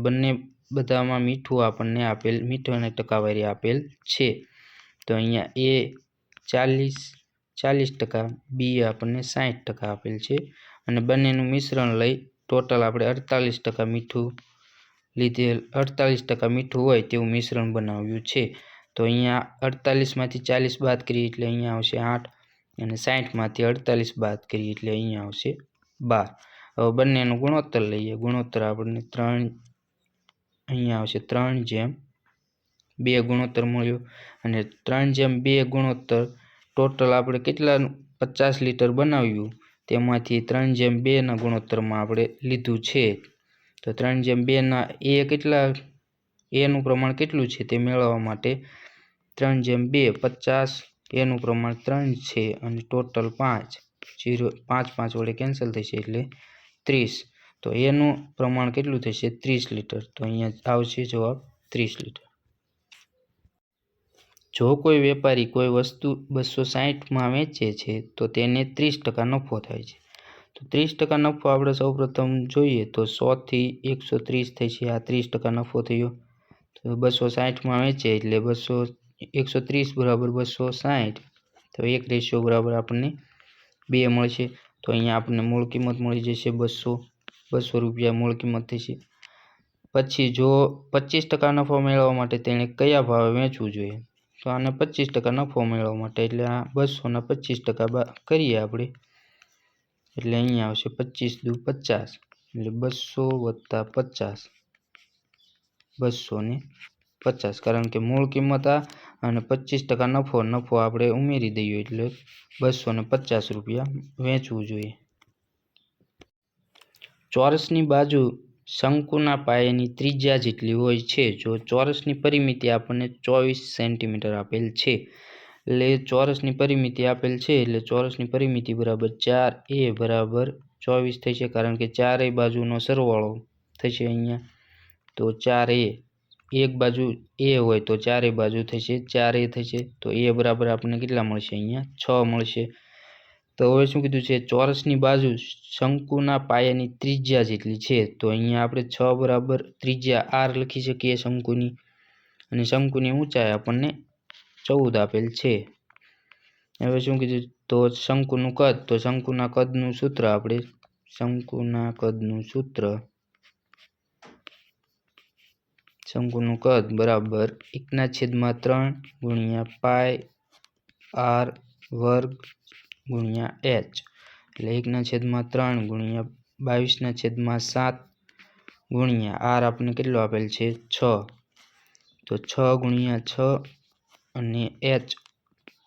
બધામાં મીઠું આપણને આપેલ મીઠાની ટકાવારી આપેલ છે તો અહીંયા એ 40% બી આપણને 60% આપેલ છે અને બંનેનું મિશ્રણ લઈ ટોટલ આપણે 48% મીઠું લીધેલ 48% મીઠું હોય તેવું મિશ્રણ બનાવ્યું છે તો અહીંયા 48માંથી 40 બાદ કરીએ એટલે અહીંયા આવશે 8 અને 60માંથી 48 બાદ કરીએ એટલે અહીંયા આવશે 12। હવે બંનેનો ગુણોત્તર લઈએ ગુણોત્તર આપણને 3 અહીંયા આવશે 3/2 ગુણોત્તર મળ્યો અને 3/2 ગુણોત્તર ટોટલ આપણે કેટલા 50 લિટર બનાવ્યું તેમાંથી 3/2ના ગુણોત્તરમાં આપણે લીધું છે તો 3/2ના એ કેટલા એનું પ્રમાણ કેટલું છે તે મેળવવા માટે 3/2 50 એનું પ્રમાણ 3 છે અને ટોટલ 5 5 વડે કેન્સલ થશે એટલે 30 તો એનું પ્રમાણ કેટલું થશે 30 લિટર તો અહીંયા આવશે જવાબ 30 લિટર। જો કોઈ વેપારી કોઈ વસ્તુ 260માં વેચે છે તો તેને 30% નફો થાય છે તો 30% નફો આપણે સૌપ્રથમ જોઈએ તો 100 થી 130 થશે આ 30% નફો થયો તો 260માં વેચે એટલે 130 બરાબર 260 તો 1 બરાબર આપણને 2 મળશે। તો અહીંયા આપણને મૂળ કિંમત મળી જશે 200 રૂપિયા મૂળ કિંમત થશે। પછી જો 25% નફો મેળવવા માટે તેણે કયા ભાવે વેચવું જોઈએ? તો આને 25% નફો મેળવવા માટે એટલે આ 200 ના 25% કરીએ આપણે એટલે અહીંયા આવશે 25 દુ 50 એટલે 200 + 50 250 કારણ કે મૂળ કિંમત આ અને 25% નફો આપણે ઉમેરી દઈએ એટલે 250 રૂપિયા વેચવું જોઈએ। ચોરસની બાજુ શંકુના પાયાની ત્રિજ્યા જેટલી હોય છે। જો ચોરસની પરિમિતિ આપણને 24 સેન્ટીમીટર આપેલ છે એટલે ચોરસની પરિમિતિ આપેલ છે એટલે ચોરસની પરિમિતિ બરાબર 4a બરાબર 24 થશે કારણ કે ચારેય બાજુનો સરવાળો થશે અહીંયા તો 4a એક બાજુ a હોય તો ચારેય બાજુ થશે 4a થશે તો a બરાબર આપણને કેટલા મળશે અહીંયા 6 મળશે। તો હવે શું કીધું છે ચોરસની બાજુ શંકુના પાયાની ત્રિજ્યા જેટલી છે તો અહીંયા આપણે 6 બરાબર ત્રિજ્યા r લખી શકીએ શંકુની અને શંકુની ઊંચાઈ આપણને 14 આપેલ છે। હવે શું કીધું તો શંકુનું કદ તો શંકુના કદનું સૂત્ર આપણે શંકુનું કદ બરાબર 1/3 × પાઈ r વર્ગ × h એટલે 1/3 × 22/7 × r આપણને કેટલો આપેલ છે 6 તો 6 × 6 અને h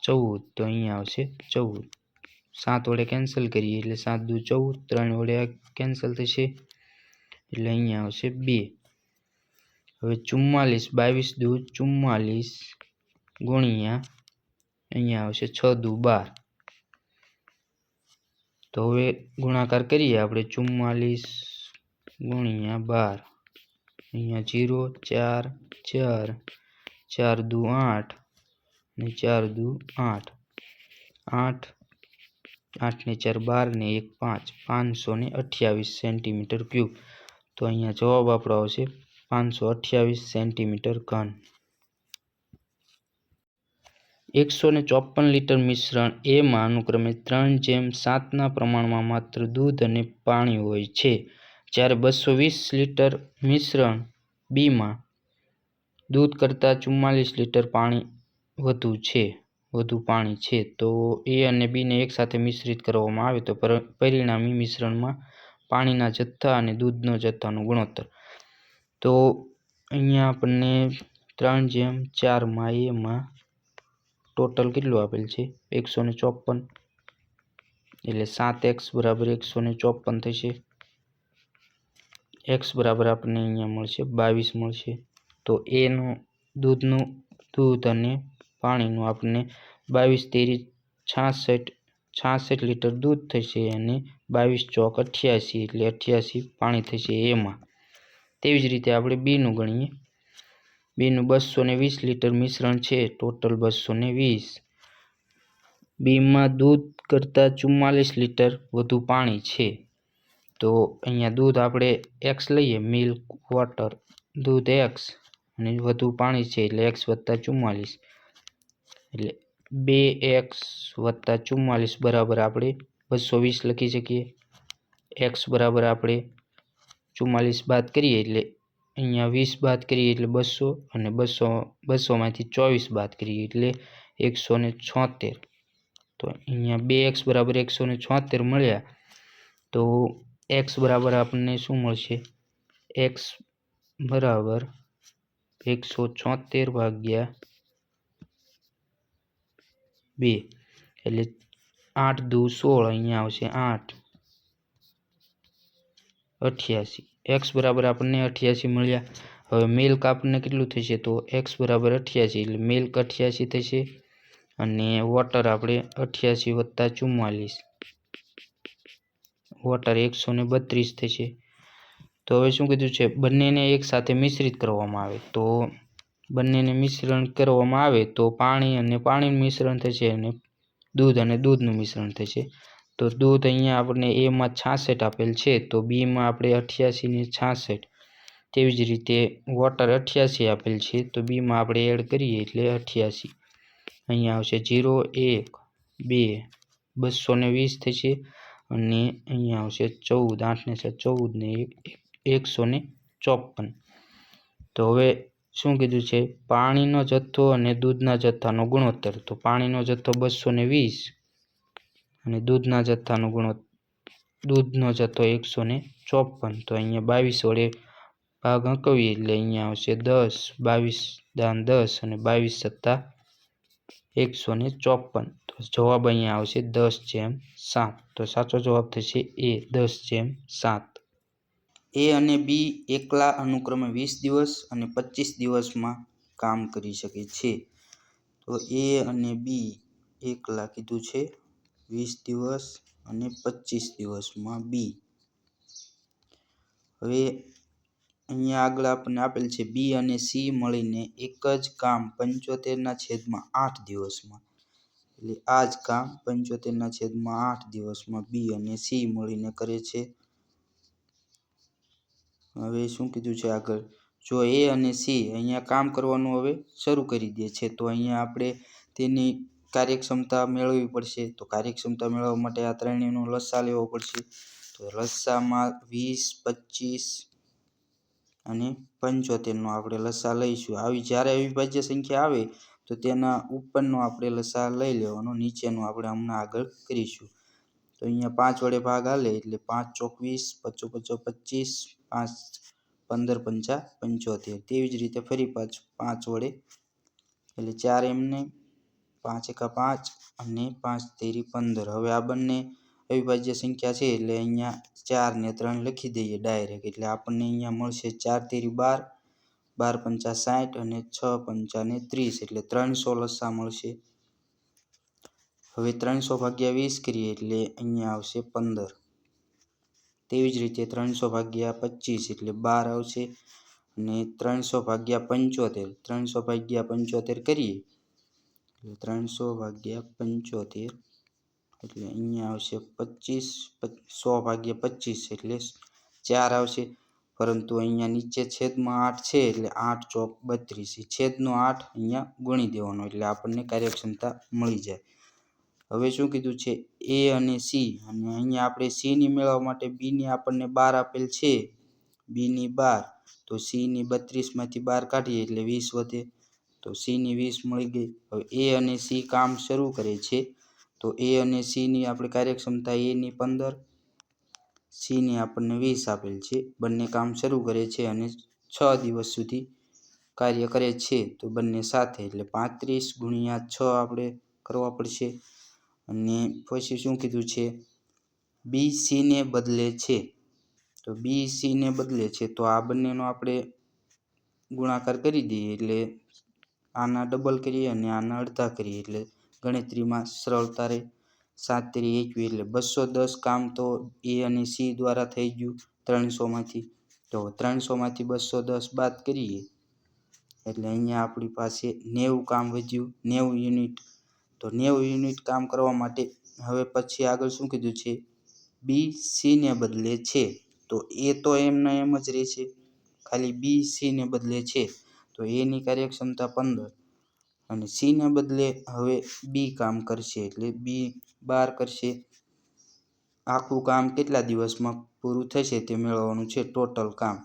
14 તો અહીંયા આવશે 14 7 વડે કેન્સલ કરીએ એટલે 7 દુ 14 3 વડે કેન્સલ થશે એટલે અહીંયા આવશે 2 હવે 44 22 દુ 44 ગુણ્યા અહીંયા આવશે 6 દુ 12 તો હવે ગુણાકાર કરીએ આપણે 44 ગુણ્યા 12 અહીંયા 0 4 4 4 દુ 8 ને 4 દુ 8 8 8 ને 4 12 ને 1 5 528 સેન્ટીમીટર ક્યુબ તો અહીંયા જવાબ આપણો આવશે 528 સેન્ટીમીટર ઘન। 154 લીટર મિશ્રણ A માં અનુક્રમે 3:7ના પ્રમાણમાં માત્ર દૂધ અને પાણી હોય છે જ્યારે 220 લીટર મિશ્રણ B માં દૂધ કરતાં 44 લીટર પાણી વધુ પાણી છે તો A અને B ને એકસાથે મિશ્રિત કરવામાં આવે તો પરિણામી મિશ્રણમાં પાણીના જથ્થા અને દૂધનો જથ્થાનો ગુણોત્તર તો અહીંયા આપણને 3:4 માં A માં ટોટલ કેટલું આપેલ છે 154 એટલે 7x બરાબર 154 થશે x બરાબર આપણને અહીંયા મળશે 22 મળશે તો A નું દૂધ અને પાણીનું આપણને 22 તેરી 66 લીટર દૂધ થશે અને 22 ચોક 88 એટલે 88 પાણી થશે A માં। તેવી જ રીતે આપણે B નું ગણીએ B નું 220 લીટર મિશ્રણ છે ટોટલ 220 B માં દૂધ કરતાં 44 લીટર વધુ પાણી છે તો અહીંયા દૂધ આપણે x લઈએ મિલ્ક વોટર દૂધ x અને વધુ પાણી છે એટલે x + 44 એટલે 2x + 44 બરાબર આપણે 220 લખી શકીએ x બરાબર આપણે 44 બાદ કરીએ એટલે અહીંયા 20 બાદ કરીએ એટલે 200 અને 200 માંથી 24 બાદ કરીએ એટલે 176 તો અહીંયા 2x બરાબર 176 મળ્યા તો x બરાબર આપણને શું મળશે x બરાબર 176 ભાગ્યા 2 એટલે 8 દુ 16 અહીંયા આવશે 8 88 x બરાબર આપણને 88 મળ્યા। હવે મિલ્ક આપણને કેટલું થશે તો x બરાબર 88 એટલે મિલ્ક 88 થશે અને વોટર આપણે 88 + 44 વોટર 132 થશે તો હવે શું કીધું છે બંનેને એકસાથે મિશ્રિત કરવામાં આવે તો બંનેને મિશ્રણ કરવામાં આવે તો પાણી અને પાણીનું મિશ્રણ થશે અને દૂધનું મિશ્રણ થશે તો દૂધ અહીંયા આપણને A માં 66 આપેલ છે તો B માં આપણે 88 ને 66 તેવી જ રીતે વોટર 88 આપેલ છે તો B માં આપણે એડ કરીએ એટલે 88 અહીંયા આવશે 0 1 2 220 થશે અને અહીંયા આવશે 14 8 ને 14 ને 154. તો હવે શું કીધું છે પાણીનો જથ્થો અને દૂધના જથ્થાનો ગુણોત્તર. તો પાણીનો જથ્થો 220 અને દૂધનો જથ્થો 154. તો અહીંયા 22 વડે ભાગ અંકવીએ એટલે અહીંયા આવશે 10 22 દાન 10 અને 22 સત્તા 154. તો જવાબ અહીંયા આવશે 10/7. તો સાચો જવાબ થશે એ 10/7. એ અને બી એકલા અનુક્રમે 20 દિવસ અને 25 દિવસમાં કામ કરી શકે છે. તો એ અને બી એકલા કીધું છે 20 દિવસ અને 25 દિવસમાં બી. હવે અહીંયા આગળ આપણને આપેલ છે બી અને સી મળીને એક જ કામ 75/8 દિવસમાં. એટલે આ જ કામ 75/8 દિવસમાં બી અને સી મળીને કરે છે. હવે શું કીધું છે આગળ, જો એ અને સી અહીંયા કામ કરવાનું હવે શરૂ કરી દે છે તો અહીંયા આપણે તેની કાર્યક્ષમતા મેળવવી પડશે. તો કાર્યક્ષમતા મેળવવા માટે આ ત્રણેયનો લસા લેવો પડશે. તો લસામાં 20 25 અને 75નો આપણે લસા લઈશું. જ્યારે અવિભાજ્ય સંખ્યા આવે તો તેના ઉપરનો આપણે લસા લઈ લેવાનો, નીચેનો આપણે હમણાં આગળ કરીશું. તો અહીંયા 5 વડે ભાગ હાલે એટલે 5 24 5 25 5 15 5 75. તેવી જ રીતે ફરી પાછું 5 વડે એટલે 4 એમને 5 1 5 અને 5 તેરી 15. હવે આ બંને અવિભાજ્ય સંખ્યા છે એટલે અહીંયા 4 ને 3 લખી દઈએ ડાયરેક્ટ. એટલે આપણને અહીંયા મળશે 4 તેરી 12 12 પંચા 60 અને 6 પંચા ને 30 એટલે 300 લસા મળશે. હવે 300 ભાગ્યા 20 કરીએ એટલે અહીંયા આવશે 15. તેવી જ રીતે 300 ભાગ્યા 25 એટલે 12 આવશે અને 300 ભાગ્યા 75 300 ભાગ્યા 75 કરીએ એટલે 300 ભાગ્યા 75 એટલે અહીંયા આવશે 25 100 ભાગ્યા 25 એટલે 4 આવશે. પરંતુ અહીંયા નીચે છેદમાં 8 છે એટલે 8 ચોક 32. છેદનો 8 અહીંયા ગુણી દેવાનો એટલે આપણને કાર્યક્ષમતા મળી જાય. હવે શું કીધું છે એ અને સી, અને અહીંયા આપણે સી ની મેળવવા માટે બી ની આપણને 12 આપેલ છે, બી ની 12. તો સી ની 32 માંથી 12 કાઢીએ એટલે 20 વધે. તો સી ની 20 મળી ગઈ. હવે એ અને સી કામ શરૂ કરે છે તો એ અને સી ની આપણે કાર્યક્ષમતા એ ની 15 સી ની આપણને 20 આપેલ છે. બંને કામ શરૂ કરે છે અને 6 દિવસ સુધી કાર્ય કરે છે તો બંને સાથે એટલે 35 ગુણ્યા 6 આપણે કરવા પડશે. અને પછી શું કીધું છે બી સી ને બદલે છે. તો બી સી ને બદલે છે તો આ બંનેનો આપણે ગુણાકાર કરી દઈએ એટલે આના ડબલ કરીએ અને આના અડધા કરીએ એટલે ગણતરીમાં સરળતા રહે. 7 તેરી 21 એટલે 210 કામ તો એ અને સી દ્વારા થઈ ગયું 300 માંથી. તો 300 માંથી 210 બાદ કરીએ એટલે અહીંયા આપણી પાસે 90 કામ વધ્યું, 90 યુનિટ. તો 90 યુનિટ કામ કરવા માટે હવે પછી આગળ શું કીધું છે બી સી ને બદલે છે. તો એ તો એમના એમ જ રહે છે, ખાલી બી સી ને બદલે છે તો એની કાર્યક્ષમતા 15 અને સી ને બદલે હવે બી કામ કરશે એટલે બી 12 કરશે. આખું કામ કેટલા દિવસમાં પૂરું થશે તે મેળવવાનું છે ટોટલ કામ.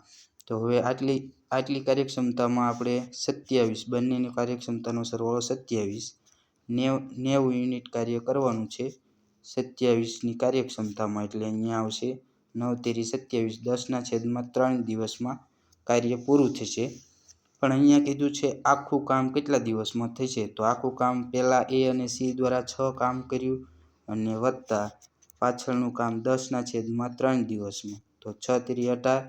તો હવે આટલી કાર્યક્ષમતામાં આપણે 27 બંનેની કાર્યક્ષમતાનો સરવાળો 27 90 યુનિટ કાર્ય કરવાનું છે 27ની કાર્યક્ષમતામાં. એટલે અહીંયા આવશે 9 તેરી 27 10/3 દિવસમાં કાર્ય પૂરું થશે. પણ અહીંયા કીધું છે આખું કામ કેટલા દિવસમાં થશે. તો આખું કામ પહેલા એ અને સી દ્વારા 6 કામ કર્યું અને વત્તા પાછળનું કામ 10/3 દિવસમાં. તો 6 તેરી 18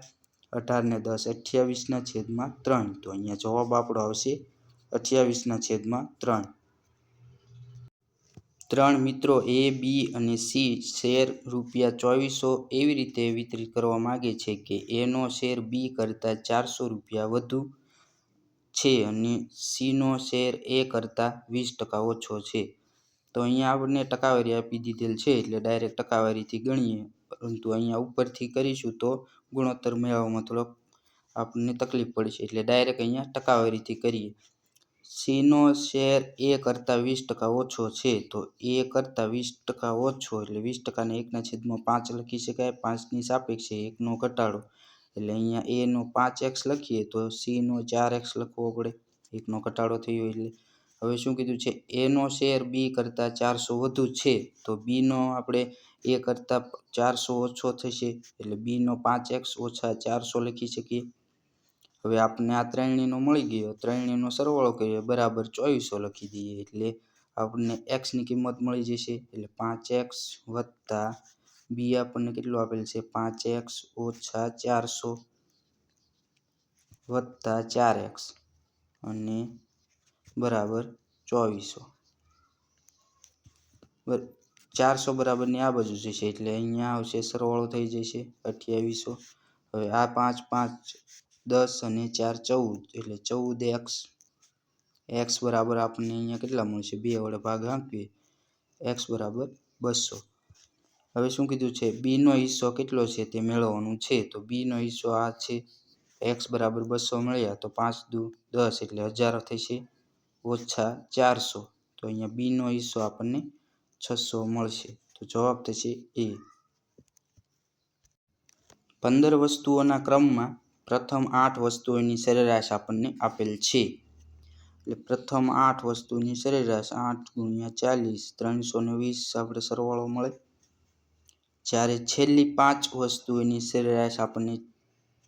18 ને 10 28/3. તો અહીંયા જવાબ આપણો આવશે 28/3. 3 મિત્રો એ બી અને સી શેર ₹2400 એવી રીતે વિતરિત કરવા માગે છે કે એનો શેર બી કરતાં ₹400 વધુ છે અને સીનો શેર એ કરતાં 20% ઓછો છે. તો અહીંયા આપણને ટકાવારી આપી દીધેલ છે એટલે ડાયરેક્ટ ટકાવારીથી ગણીએ. પરંતુ અહીંયા ઉપરથી કરીશું તો ગુણોત્તર મેળવવામાં થોડોક આપણને તકલીફ પડશે એટલે ડાયરેક્ટ અહીંયા ટકાવારીથી કરીએ. સીનો શેર એ કરતાં 20% ઓછો છે, તો એ કરતાં 20% ઓછો એટલે 20%ને 1/5 લખી શકાય. 5ની સાપેક્ષે 1નો ઘટાડો એટલે અહીંયા એનો 5x લખીએ તો સીનો 4x લખવો પડે. 1નો ઘટાડો થયો એટલે. હવે શું કીધું છે? એનો શેર બી કરતાં 400 વધુ છે, તો બીનો આપણે એ કરતાં 400 ઓછો થશે એટલે બીનો 5x ઓછા 400 લખી શકીએ. હવે આપણને આ ત્રણેયનો મળી ગયો. ત્રણેયનો સરવાળો કરીએ બરાબર 2400 લખી દઈએ એટલે આપણને x ની કિંમત મળી જશે. એટલે 5x વત્તા બી આપણને કેટલું આપેલ છે? 5x ઓછા 400 વત્તા 4x અને બરાબર 2400. 400 બરાબરની આ બાજુ જશે એટલે અહીંયા આવશે સરવાળો થઈ જશે 2800. હવે આ 5 5 10 અને 4 14 એટલે 14x. x બરાબર આપણને અહીંયા કેટલા મળશે? 2 વડે ભાગ આપીએ x બરાબર 200. હવે શું કીધું છે? બીનો હિસ્સો કેટલો છે તે મેળવવાનું છે. તો બીનો હિસ્સો આ છે. x બરાબર 200 મળ્યા તો 5 દુ 10 એટલે 1000 થશે ઓછા 400. તો અહીંયા બીનો હિસ્સો આપણને 600 મળશે. તો જવાબ થશે એ. 15 વસ્તુઓના ક્રમમાં પ્રથમ 8 વસ્તુઓની સરેરાશ આપણને આપેલ છે. એટલે પ્રથમ 8 વસ્તુની સરેરાશ 8 × 40 320 આપણે સરવાળો મળે. જ્યારે છેલ્લી 5 વસ્તુઓની સરેરાશ આપણને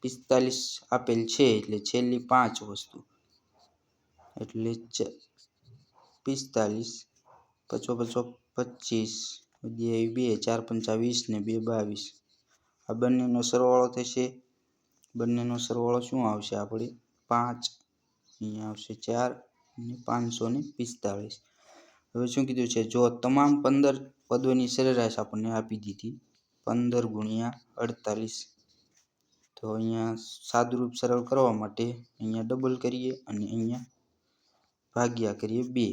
45 આપેલ છે. એટલે છેલ્લી 5 વસ્તુ એટલે 45 પચો 25 2 4 5 20 ને 2 22. આ બંનેનો સરવાળો થશે. બંનેનો સરવાળો શું આવશે? આપણે 5 અહીંયા આવશે 4 અને 545. હવે શું કીધું છે? જો તમામ 15 પદોની સરેરાશ આપણને આપી દીધી 15 × 48. તો અહીંયા સાદુરૂપ સરળ કરવા માટે અહીંયા ડબલ કરીએ અને અહીંયા ભાગ્યા કરીએ 2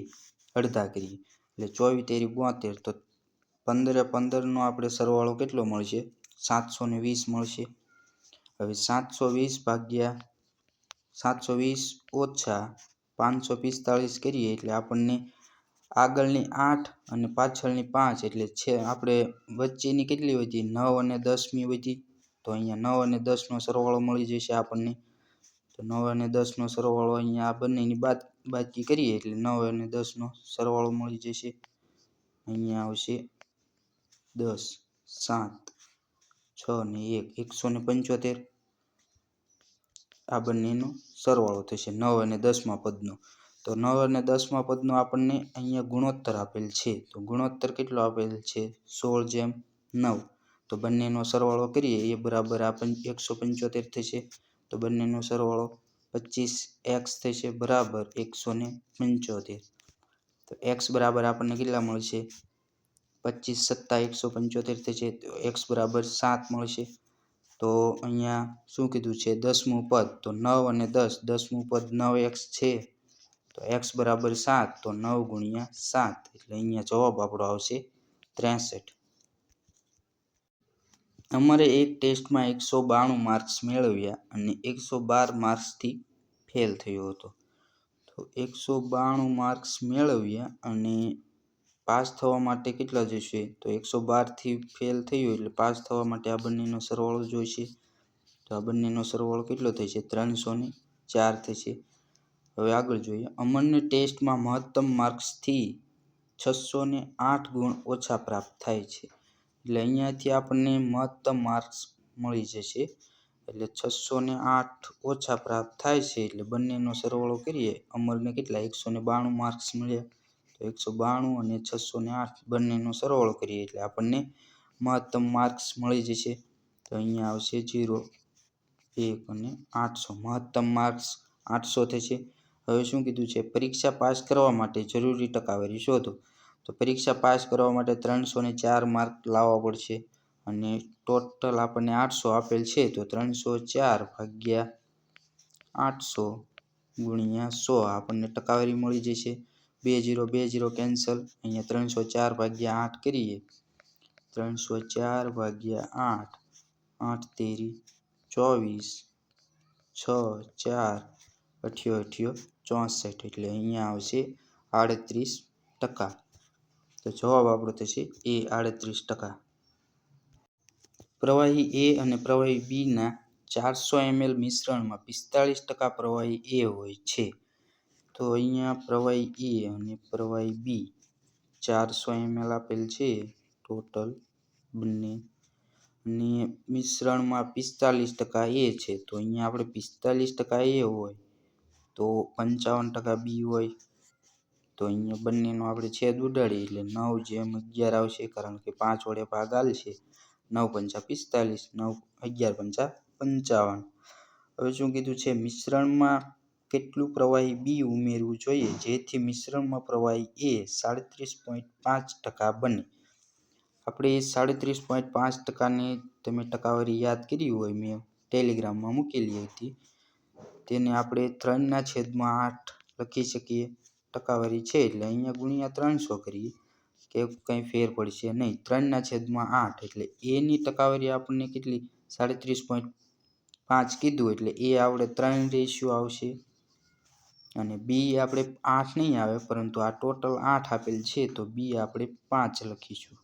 અડધા કરીએ એટલે 24 તેરી 72. તો 15 15નો આપણે સરવાળો કેટલો મળશે? 720 મળશે. હવે 720 ભાગ્યા 720 ઓછા 545 કરીએ એટલે આપણને આગળની 8 અને પાછળની 5 એટલે છે આપણે વચ્ચેની કેટલી વધી? 9 અને 10મી વધી. તો અહીંયા 9 અને 10નો સરવાળો મળી જશે આપણને. તો 9 અને 10નો સરવાળો અહીંયા આ બંનેની બાદબાકી કરીએ એટલે 9 અને 10નો સરવાળો મળી જશે. અહીંયા આવશે 10 7 6 ને 1 175. આ બંનેનો સરવાળો થશે 9 અને 10મા પદનો. તો 9 અને 10મા પદનો આપણને અહીંયા ગુણોત્તર આપેલ છે. તો ગુણોત્તર કેટલો આપેલ છે? 16:9. તો બંનેનો સરવાળો કરીએ એ બરાબર આપણને 175 થશે. તો બંનેનો સરવાળો 25x થશે બરાબર 175. તો x બરાબર આપણને કેટલા મળશે? 25 + 175 થશે. તો x બરાબર 7 મળશે. તો અહીંયા શું કીધું છે? 10મું પદ. તો 9 અને 10 10મું પદ 9x છે. તો x બરાબર 7. તો 9 × 7 એટલે અહીંયા જવાબ આપણો આવશે 63. અમારે એક ટેસ્ટમાં 192 માર્ક્સ મેળવ્યા અને 112 માર્ક્સથી ફેલ થયો હતો. તો 192 માર્ક્સ મેળવ્યા અને પાસ થવા માટે કેટલા જોઈશે? તો 112થી ફેલ થયું એટલે પાસ થવા માટે આ બંનેનો સરવાળો જોઈશે. તો આ બંનેનો સરવાળો કેટલો થશે? 304 થશે. હવે આગળ જોઈએ. અમરને ટેસ્ટમાં મહત્તમ માર્ક્સથી 608 ગુણ ઓછા પ્રાપ્ત થાય છે. એટલે અહીંયાથી આપણને મહત્તમ માર્ક્સ મળી જશે. એટલે 608 ઓછા પ્રાપ્ત થાય છે એટલે બંનેનો સરવાળો કરીએ. અમરને કેટલા? 192 માર્ક્સ મળ્યા. તો 192 અને 608 બંનેનો સરવાળો કરીએ એટલે આપણને મહત્તમ માર્ક્સ મળી જશે. તો અહીંયા આવશે 0 1 અને 800. મહત્તમ માર્ક્સ 800 થશે. હવે શું કીધું છે? પરીક્ષા પાસ કરવા માટે જરૂરી ટકાવારી શોધો. તો પરીક્ષા પાસ કરવા માટે 304 માર્ક લાવવા પડશે અને ટોટલ આપણને 800 આપેલ છે. તો 304 ભાગ્યા 800 ગુણ્યા 100 આપણને ટકાવારી મળી જશે. 2 0 2 0 કેન્સલ. અહીંયા 304 ભાગ્યા 8 કરીએ. 304 ભાગ્યા 8 8 તેરી 24 6 4 88 64 એટલે અહીંયા આવશે 38%. તો જવાબ આપણો થશે એ 38%. પ્રવાહી એ અને પ્રવાહી બીના 400 ml મિશ્રણમાં 45% પ્રવાહી એ હોય છે. તો અહીંયા પ્રવાહી એ અને પ્રવાહી બી 400 ml આપેલ છે ટોટલ બંને, અને મિશ્રણમાં 45% એ છે. તો અહીંયા આપણે 45% એ હોય તો 55% બી હોય. તો અહીંયા બંનેનો આપણે છેદ ઉડાડીએ એટલે 9 જેમ 11 આવશે, કારણ કે 5 વડે ભાગ આલશે. 9 પંચા 45, 9 11 પંચા 55. હવે શું કીધું છે, મિશ્રણમાં કેટલું પ્રવાહી બી ઉમેરવું જોઈએ જેથી મિશ્રણમાં પ્રવાહી એ 37.5% બને. આપણે 37.5%ની તમે ટકાવારી યાદ કરી હોય, મેં ટેલિગ્રામમાં મૂકેલી હતી, તેને આપણે 3/8 લખી શકીએ. ટકાવારી છે એટલે અહીંયા ગુણ્યા 300 કરીએ કે કંઈ ફેર પડશે નહીં. 3/8 એટલે એની ટકાવારી આપણને કેટલી 37.5 કીધું એટલે એ આપણે 3 રેશિયો આવશે, અને બી આપણે 8 નહીં આવે, પરંતુ આ ટોટલ 8 આપેલ છે તો બી આપણે 5 લખીશું.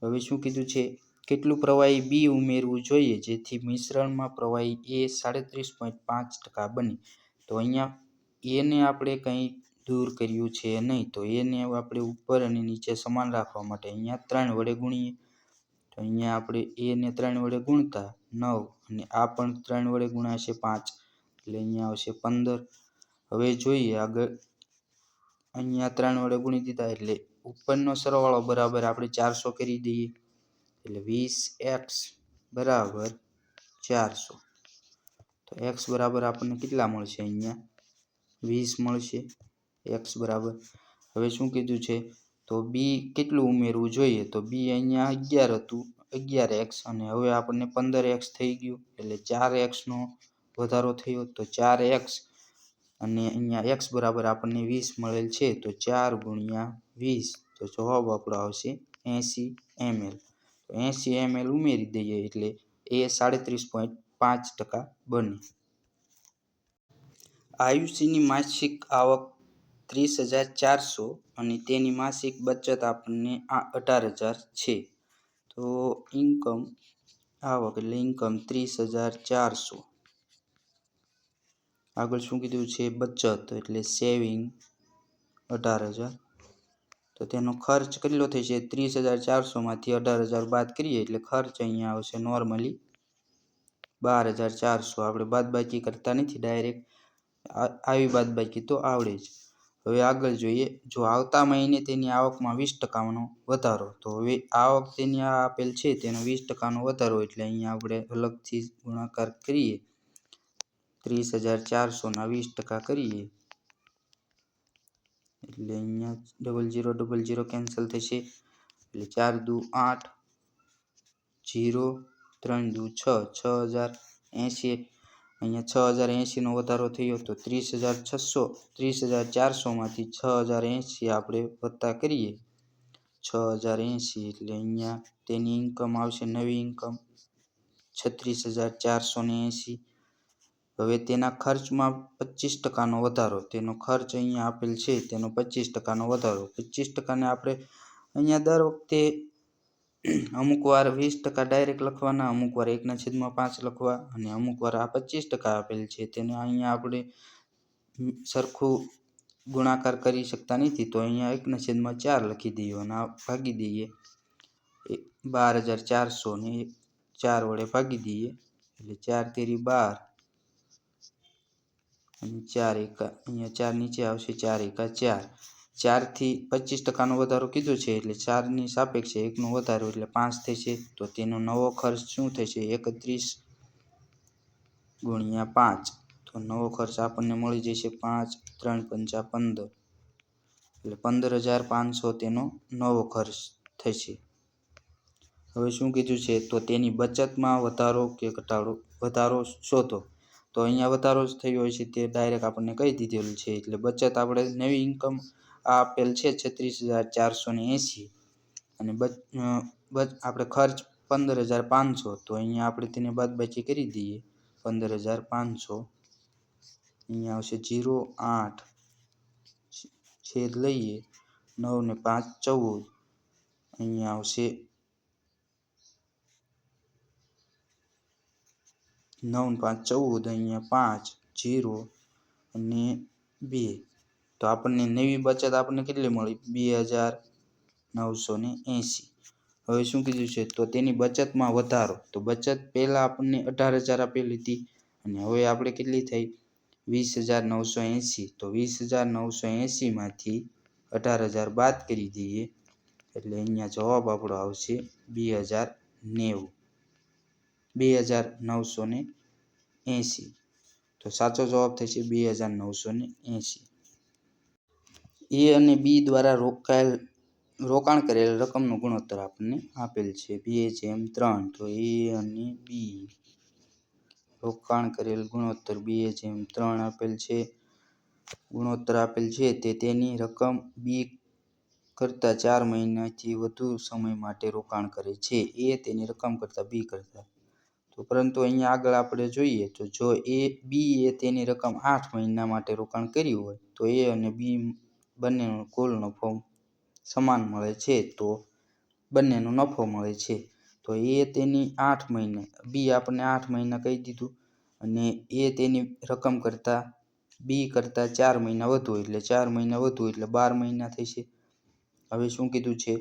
હવે શું કીધું છે, કેટલું પ્રવાહી બી ઉમેરવું જોઈએ જેથી મિશ્રણમાં પ્રવાહી એ 37.5% બને. તો અહીંયા એને આપણે કંઈ દૂર કર્યું છે નહીં, તો એને આપણે ઉપર અને નીચે સમાન રાખવા માટે અહીંયા 3 વડે ગુણીએ. તો અહીંયા આપણે એને 3 વડે ગુણતા 9, અને આ પણ 3 વડે ગુણાશે 5, એટલે અહીંયા આવશે 15. હવે જોઈએ આગળ, અહીંયા 3 વડે ગુણી દીધા એટલે ઉપરનો સરવાળો બરાબર આપણે 400 કરી દઈએ, એટલે 20x બરાબર 400. તો x બરાબર આપણને કેટલા મળશે, અહીંયા 20 મળશે x બરાબર. હવે શું કીધું છે, તો બી કેટલું ઉમેરવું જોઈએ, તો બી અહીંયા 11 હતું, 11x, અને હવે આપણને 15x થઈ ગયું, એટલે 4x નો વધારો થયો. તો 4x, અને અહીંયા x બરાબર આપણને 20 મળેલ છે, તો 4 ગુણ્યા 20, તો જવાબ આપણો આવશે 80 ml. તો 80 ml ઉમેરી દઈએ એટલે એ 37.5% બને. આયુષીની માસિક આવક 30,400 અને તેની માસિક બચત આપણને 18,000 છે. તો ઇન્કમ આવક એટલે ઇન્કમ 30,400. આગળ શું કીધું છે, બચત એટલે સેવિંગ 18,000. તો તેનો ખર્ચ કેટલો થશે, 30,400 માંથી 18,000 બાદ કરીએ એટલે ખર્ચ અહીંયા આવશે નોર્મલી 12,400. આપણે બાદબાકી કરતા નથી, ડાયરેક્ટ આવી બાદબાકી તો આવડે જ. હવે આગળ જોઈએ, જો આવતા મહિને તેની આવકમાં 20%નો વધારો, તો હવે આવક તેની આ આપેલ છે તેનો 20%નો વધારો, એટલે અહીંયા આપણે અલગથી ગુણાકાર કરીએ. 30,400 ના 20% કરીએ એટલે અહીંયા 0000 કેન્સલ થશે, એટલે 4 દુ 8, 0 3 દુ 6, 6,080. અહીંયા 6,080 નો વધારો થયો, તો 30,400 માંથી 6,080 આપણે વત્તા કરીએ 6,080, એટલે અહીંયા તેની ઇન્કમ આવશે, નવી ઇન્કમ 36,480. હવે તેના ખર્ચમાં 25%નો વધારો, તેનો ખર્ચ અહીંયા આપેલ છે તેનો 25%નો વધારો. 25%ને આપણે અહીંયા દર વખતે અમુક વાર 20% ડાયરેક્ટ લખવાના, અમુક વાર 1/5 લખવા, અને અમુક વાર આ 25% આપેલ છે તેને અહીંયા આપણે સરખું ગુણાકાર કરી શકતા નથી, તો અહીંયા 1/4 લખી દઈએ અને આ ભાગી દઈએ. 12,400 ને 4 વડે ભાગી દઈએ એટલે 4 તેરી 12, અને 4 એકા, અહીંયા 4 નીચે આવશે, 4 એકા 4. 4 થી 25%નો વધારો કીધો છે એટલે 4 ની સાપેક્ષે 1 નો વધારો એટલે 5 થશે. તો તેનો નવો ખર્ચ શું થશે, 31 ગુણ્યા 5. તો નવો ખર્ચ આપણને મળી જશે 5, 3 પંચા 15, એટલે 15,500 તેનો નવો ખર્ચ થશે. હવે શું કીધું છે, તો તેની બચતમાં વધારો કે ઘટાડો, વધારો શોધો. તો અહીંયા વધારો જ થયો હોય છે તે ડાયરેક્ટ આપણને કહી દીધેલું છે, એટલે બચત આપણે નવી ઇન્કમ આ આપેલ છે 36,480, અને આપણે ખર્ચ 15,500, તો અહીંયા આપણે તેને બાદબાકી કરી દઈએ 15,500. અહીંયા આવશે 0.8 છેદ લઈએ 9 ને 5 14 અહીંયા આવશે 9 ને 5 14 અહીંયા 5 0 અને 2 તો આપણને નવી બચત આપણને કેટલી મળી 2980. હવે શું કીધું છે તો તેની બચતમાં વધારો તો બચત પહેલા આપણને 18,000 આપેલી હતી અને હવે આપણે કેટલી થઈ 20,980 તો 20,980 માંથી 18,000 બાદ કરી દઈએ એટલે અહીંયા જવાબ આપણો આવશે 2,980 તો સાચો જવાબ થશે 2,980. એ અને બી દ્વારા રોકાણ કરેલ રકમનો ગુણોત્તર આપણને આપેલ છે 2:3 તો એ અને બી રોકાણ કરેલ ગુણોત્તર 2:3 આપેલ છે ગુણોત્તર આપેલ છે તે તેની રકમ બી કરતાં 4 મહિનાથી વધુ સમય માટે રોકાણ કરે છે એ તેની રકમ કરતાં બી કરતાં તો પરંતુ અહીંયા આગળ આપણે જોઈએ તો જો બી એ તેની રકમ 8 મહિના માટે રોકાણ કર્યું હોય તો એ અને બી બંનેનો કુલ નફો સમાન મળે છે તો બંનેનો નફો મળે છે તો એ તેની 8 મહિના બી આપણને 8 મહિના કહી દીધું અને એ તેની રકમ કરતાં બી કરતાં 4 મહિના વધુ એટલે 4 મહિના વધુ એટલે 12 મહિના થશે. હવે શું કીધું છે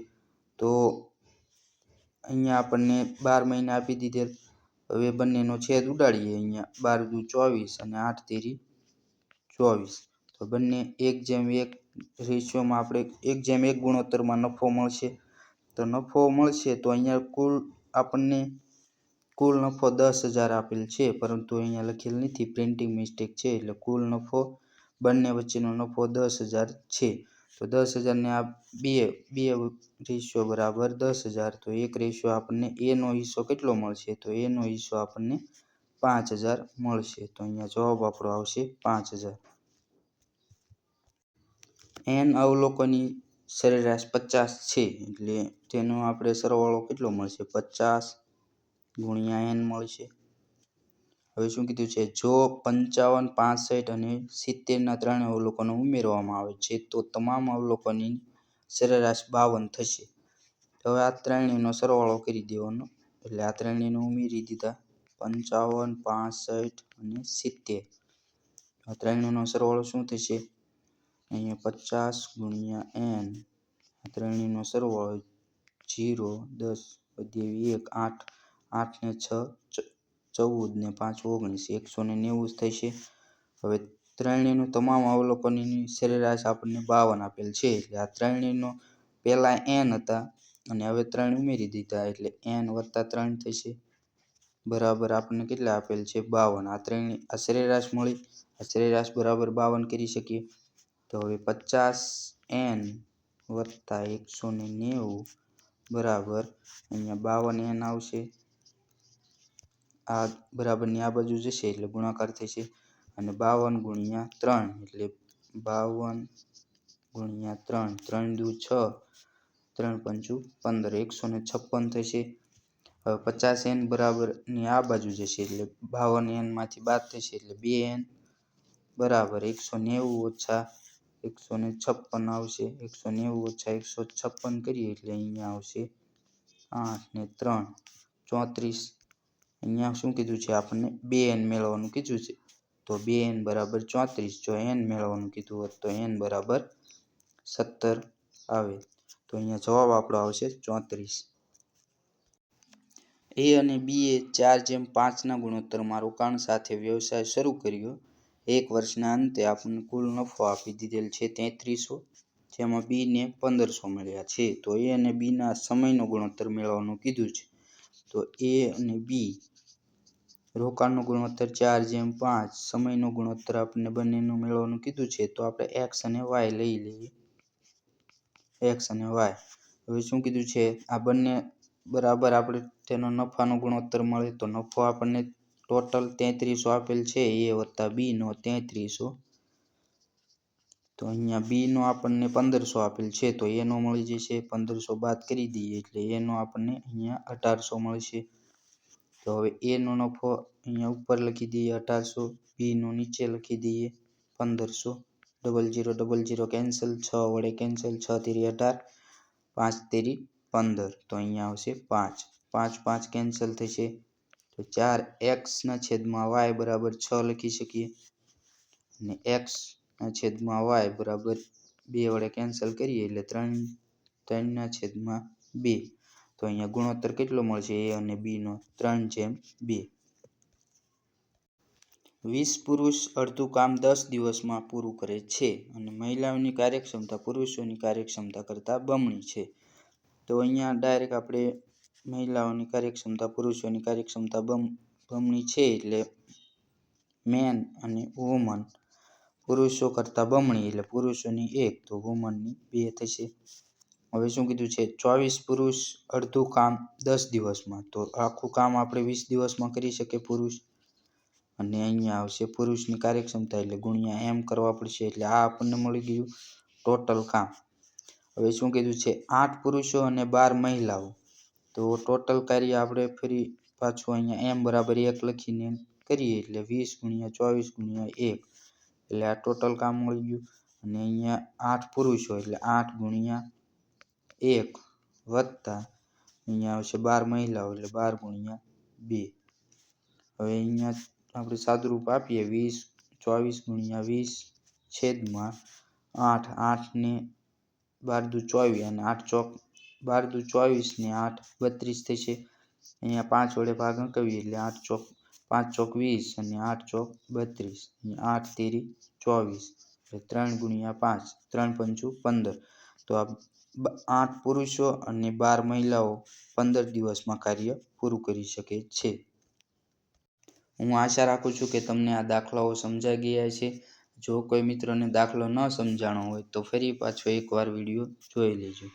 તો અહીંયા આપણને 12 મહિના આપી દીધેલ હવે બંનેનો છેદ ઉડાડીએ અહીંયા 12 દુ 24 અને 8 તેરી 24 તો બંને 1:1 રેશિયોમાં આપણે 1:1 ગુણોત્તરમાં નફો મળશે તો નફો મળશે તો અહીંયા આપણને કુલ નફો 10,000 આપેલ છે પરંતુ અહીંયા લખેલ નથી પ્રિન્ટિંગ મિસ્ટેક છે એટલે કુલ નફો બંને વચ્ચેનો નફો 10,000 છે તો 10,000 ને આ બે રેશિયો બરાબર 10,000 તો એક રેશિયો આપણને એ નો હિસ્સો કેટલો મળશે તો એ નો હિસ્સો આપણને 5,000 મળશે તો અહીંયા જવાબ આપણો આવશે 5,000. n અવલોકનની સરેરાશ 50 છે એટલે તેનો આપણે સરવાળો કેટલો મળશે 50 ગુણ્યા n મળશે. હવે શું કીધું છે જો 55 65 અને 70 ત્રણે અવલોકનો ઉમેરવામાં આવે છે તો તમામ અવલોકનની સરેરાશ 52 થશે. હવે આ ત્રણેયનો સરવાળો કરી દેવાનો એટલે આ ત્રણેયને ઉમેરી દીધા 55 65 અને 70 આ ત્રણેયનો સરવાળો શું થશે અહીંયા 50 ગુણ્યા n આ ત્રણેયનો સરવાળો 0 10 1 8 8 ને 6 14 ને 5 19 190 થશે. હવે ત્રણેયનું તમામ અવલોકનની સરેરાશ આપણને 52 આપેલ છે એટલે આ ત્રણેયનો પહેલા n હતા અને હવે 3 ઉમેરી દીધા એટલે n વત્તા 3 થશે બરાબર આપણને કેટલા આપેલ છે 52 આ ત્રણેય આ સરેરાશ મળી આ સરેરાશ બરાબર 52 કરી શકીએ તો હવે 50n વત્તા 190 બરાબર અહીંયા 52n આવશે આ બરાબરની આ બાજુ જશે એટલે ગુણાકાર થશે અને 52 ગુણ્યા 3 એટલે 52 ગુણ્યા 3 3 દુ 6 3 પંચું 15 156 થશે. હવે 50n બરાબરની આ બાજુ જશે એટલે 52n માંથી બાદ થશે એટલે 2n બરાબર 190 ઓછા 156 આવશે 190 ઓછા 156 કરીએ એટલે અહીંયા આવશે 8 ને 3 34 અહીંયા શું કીધું છે આપણને 2n મેળવવાનું કીધું છે તો 2n બરાબર 34 જો n મેળવવાનું કીધું હોત તો n બરાબર 17 આવે તો અહીંયા જવાબ આપણો આવશે 34. એ અને બી એ 4:5 ગુણોત્તરમાં રોકાણ સાથે વ્યવસાય શરૂ કર્યો. એક વર્ષના અંતે આપણને કુલ નફો આપી દીધેલ છે 3300 જેમાં બી ને 1500 મળ્યા છે તો એ અને બી ના સમયનો ગુણોત્તર મેળવવાનું કીધું છે તો એ અને બી રોકાણનો ગુણોત્તર 4:5 સમયનો ગુણોત્તર આપણને બંનેનું મેળવવાનું કીધું છે તો આપણે x અને y લઈ લઈએ x અને y. હવે શું કીધું છે આ બંને બરાબર આપણે તેનો નફાનો ગુણોત્તર મળે તો નફો આપણને ટોટલ 3300 આપેલ છે એ વત્તા બી નો 3300 તો અહીંયા બી નો આપણને 1500 આપેલ છે તો એનો મળી જશે 1500 બાદ કરી દઈએ એટલે એનો આપણને અહીંયા 1800 મળશે તો હવે એ નો નફો અહીંયા ઉપર લખી દઈએ 1800, બી નો નીચે લખી દઈએ 1500, 0000 કેન્સલ, 6 વડે કેન્સલ, 6 તેરી 18, 5 તેરી 15, તો અહીંયા આવશે 5, 5 5 કેન્સલ થશે, તો 4x ના છેદમાં y બરાબર 6 લખી શકીએ, અને x ના છેદમાં y બરાબર 2 વડે કેન્સલ કરીએ એટલે 3 ના છેદમાં 2, તો અહીંયા ગુણોત્તર કેટલો મળશે a અને b નો 3:2. 20 પુરુષ અડધું કામ 10 દિવસમાં પૂરું કરે છે અને મહિલાઓની કાર્યક્ષમતા પુરુષોની કાર્યક્ષમતા કરતાં બમણી છે. તો અહીંયા ડાયરેક્ટ આપણે મહિલાઓની કાર્યક્ષમતા પુરુષોની કાર્યક્ષમતા બમણી છે એટલે મેન અને વુમન પુરુષો કરતાં બમણી એટલે પુરુષોની 1 તો વુમનની 2 થશે. હવે શું કીધું છે 24 પુરુષ અડધું કામ 10 દિવસમાં, તો આખું કામ આપણે 20 દિવસમાં કરી શકે પુરુષ, અને અહીંયા આવશે પુરુષની કાર્યક્ષમતા એટલે ગુણ્યા એમ કરવા પડશે એટલે આ આપણને મળી ગયું ટોટલ કામ. હવે શું કીધું છે 8 પુરુષો અને 12 મહિલાઓ, તો ટોટલ કાર્ય આપણે ફરી પાછું અહીંયા એમ બરાબર 1 લખીને કરીએ એટલે 20 × 24 × 1 એટલે આ ટોટલ કામ મળી ગયું. અને અહીંયા 8 પુરુષો એટલે 8 × 1 વત્તા અહીંયા આવશે 12 મહિલાઓ એટલે 12 × 2. હવે અહીંયા આપણે સાદુરૂપ આપીએ 24 × 20 છેદમાં 8, 8 ને 12 દુ 24 અને 8 ચોક 12 દુ 24 ને 8 32 થશે. અહીંયા 5 વડે ભાગાકરીએ એટલે 8 ચોક 5 ચોક 20 અને 8 ચોક 32, 8 તેરી 24 એટલે 3 × 5 3 પંચું 15, તો આ 8 પુરુષો અને 12 મહિલાઓ 15 દિવસમાં કાર્ય પૂરું કરી શકે છે. હું આશા રાખું છું કે તમને આ દાખલાઓ સમજાઈ ગયા છે. જો કોઈ મિત્રોને દાખલો ન સમજાણો હોય તો ફરી પાછો એકવાર વિડીયો જોઈ લેજો.